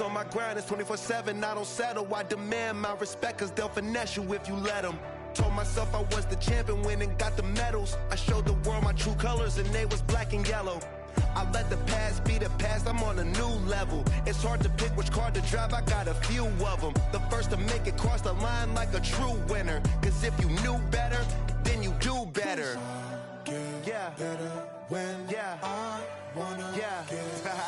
On my grind, it's 24/7, I don't settle. I demand my respect, cause they'll finesse you if you let them. Told myself I was the champion, went and got the medals. I showed the world my true colors and they was black and yellow. I let the past be the past, I'm on a new level. It's hard to pick which car to drive, I got a few of them. The first to make it cross the line like a true winner. Cause if you knew better, then you do better. Yeah. Better when I wanna get better.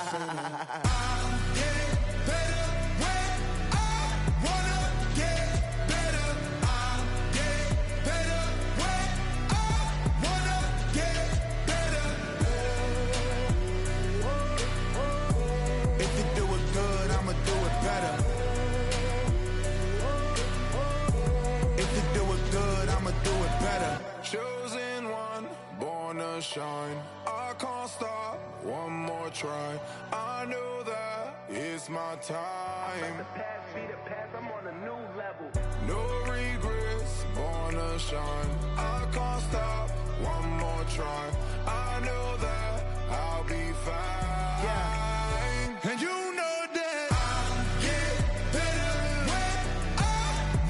Chosen one, born to shine. I can't stop, one more try. I know that it's my time. Let the past be the past, I'm on a new level. No regrets, born to shine. I can't stop, one more try. I know that I'll be fine. Yeah. And you know that I'll get better when I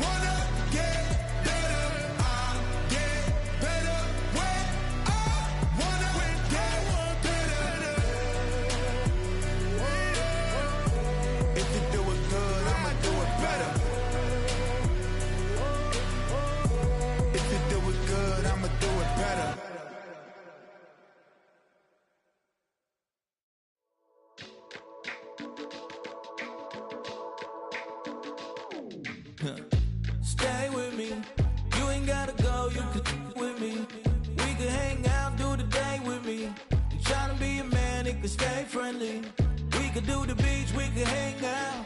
wanna get better. I'll get better when I wanna get better. If you do it good, I'ma do it better. If you do it good, I'ma do it better. Stay with me. You ain't gotta go, you can with me. We can hang out, do the day with me. I'm trying to be a man, it can stay friendly. We could do the beach, we can hang out.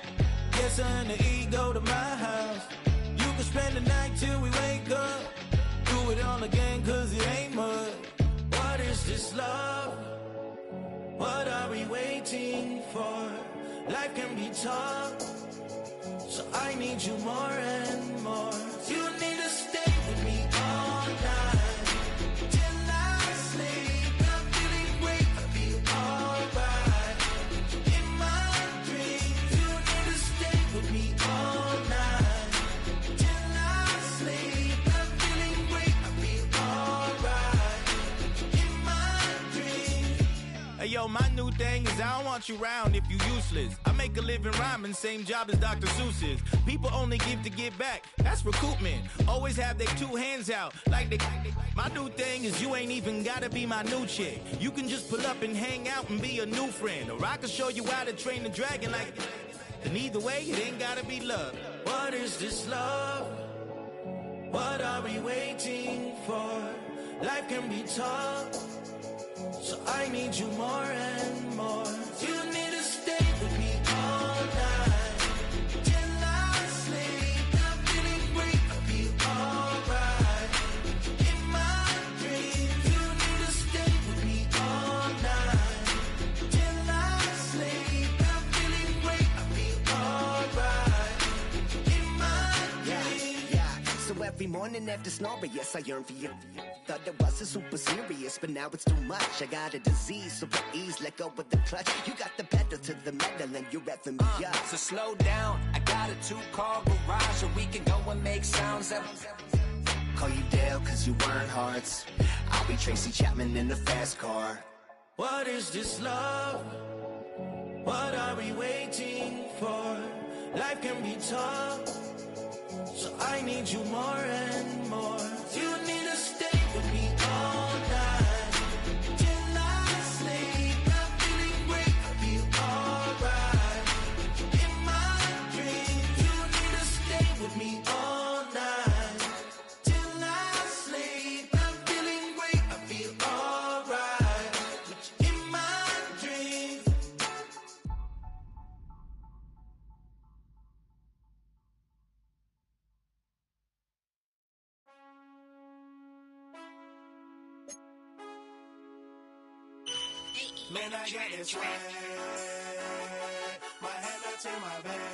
Yes, and the ego to my house. You can spend the night till we wake up. Do it all again, cause it ain't mud. What is this love? What are we waiting for? Life can be tough, so I need you more and more. You need to stay with me all night till I sleep. I'm feeling great, I feel alright. In my dreams, you need to stay with me all night till I sleep. I'm feeling great, I feel alright. In my dreams. Hey yo, my new thing is I don't want you around if you useless. I make a living rhyming, same job as Dr. Seuss's. People only give to give back, that's recoupment. Always have their two hands out, like they. My new thing is you ain't even gotta be my new chick. You can just pull up and hang out and be a new friend. Or I can show you how to train the dragon like. And either way, it ain't gotta be love. What is this love? What are we waiting for? Life can be tough, so I need you more and more. You need to stay with me all night till I sleep. I'm feeling great, I feel alright. In my dreams, you need to stay with me all night till I sleep. I'm feeling great, I feel alright. In my dreams. Yeah. So every morning after snoring, yes, I yearn for you. Thought it wasn't super serious, but now it's too much. I got a disease, so for ease, let go with the clutch. You got the pedal to the metal and you're revving me up. So slow down, I got a 2-car garage, or we can go and make sounds that. Call you Dale, cause you weren't hearts. I'll be Tracy Chapman in the fast car. What is this love? What are we waiting for? Life can be tough, so I need you more and more. You need to stay with me all night till I sleep. I'm feeling great, I feel alright. In my dreams, you need to stay with me all night till I sleep. I'm feeling great, I feel alright. In my dreams. Man, I got this way. My head up to my bed.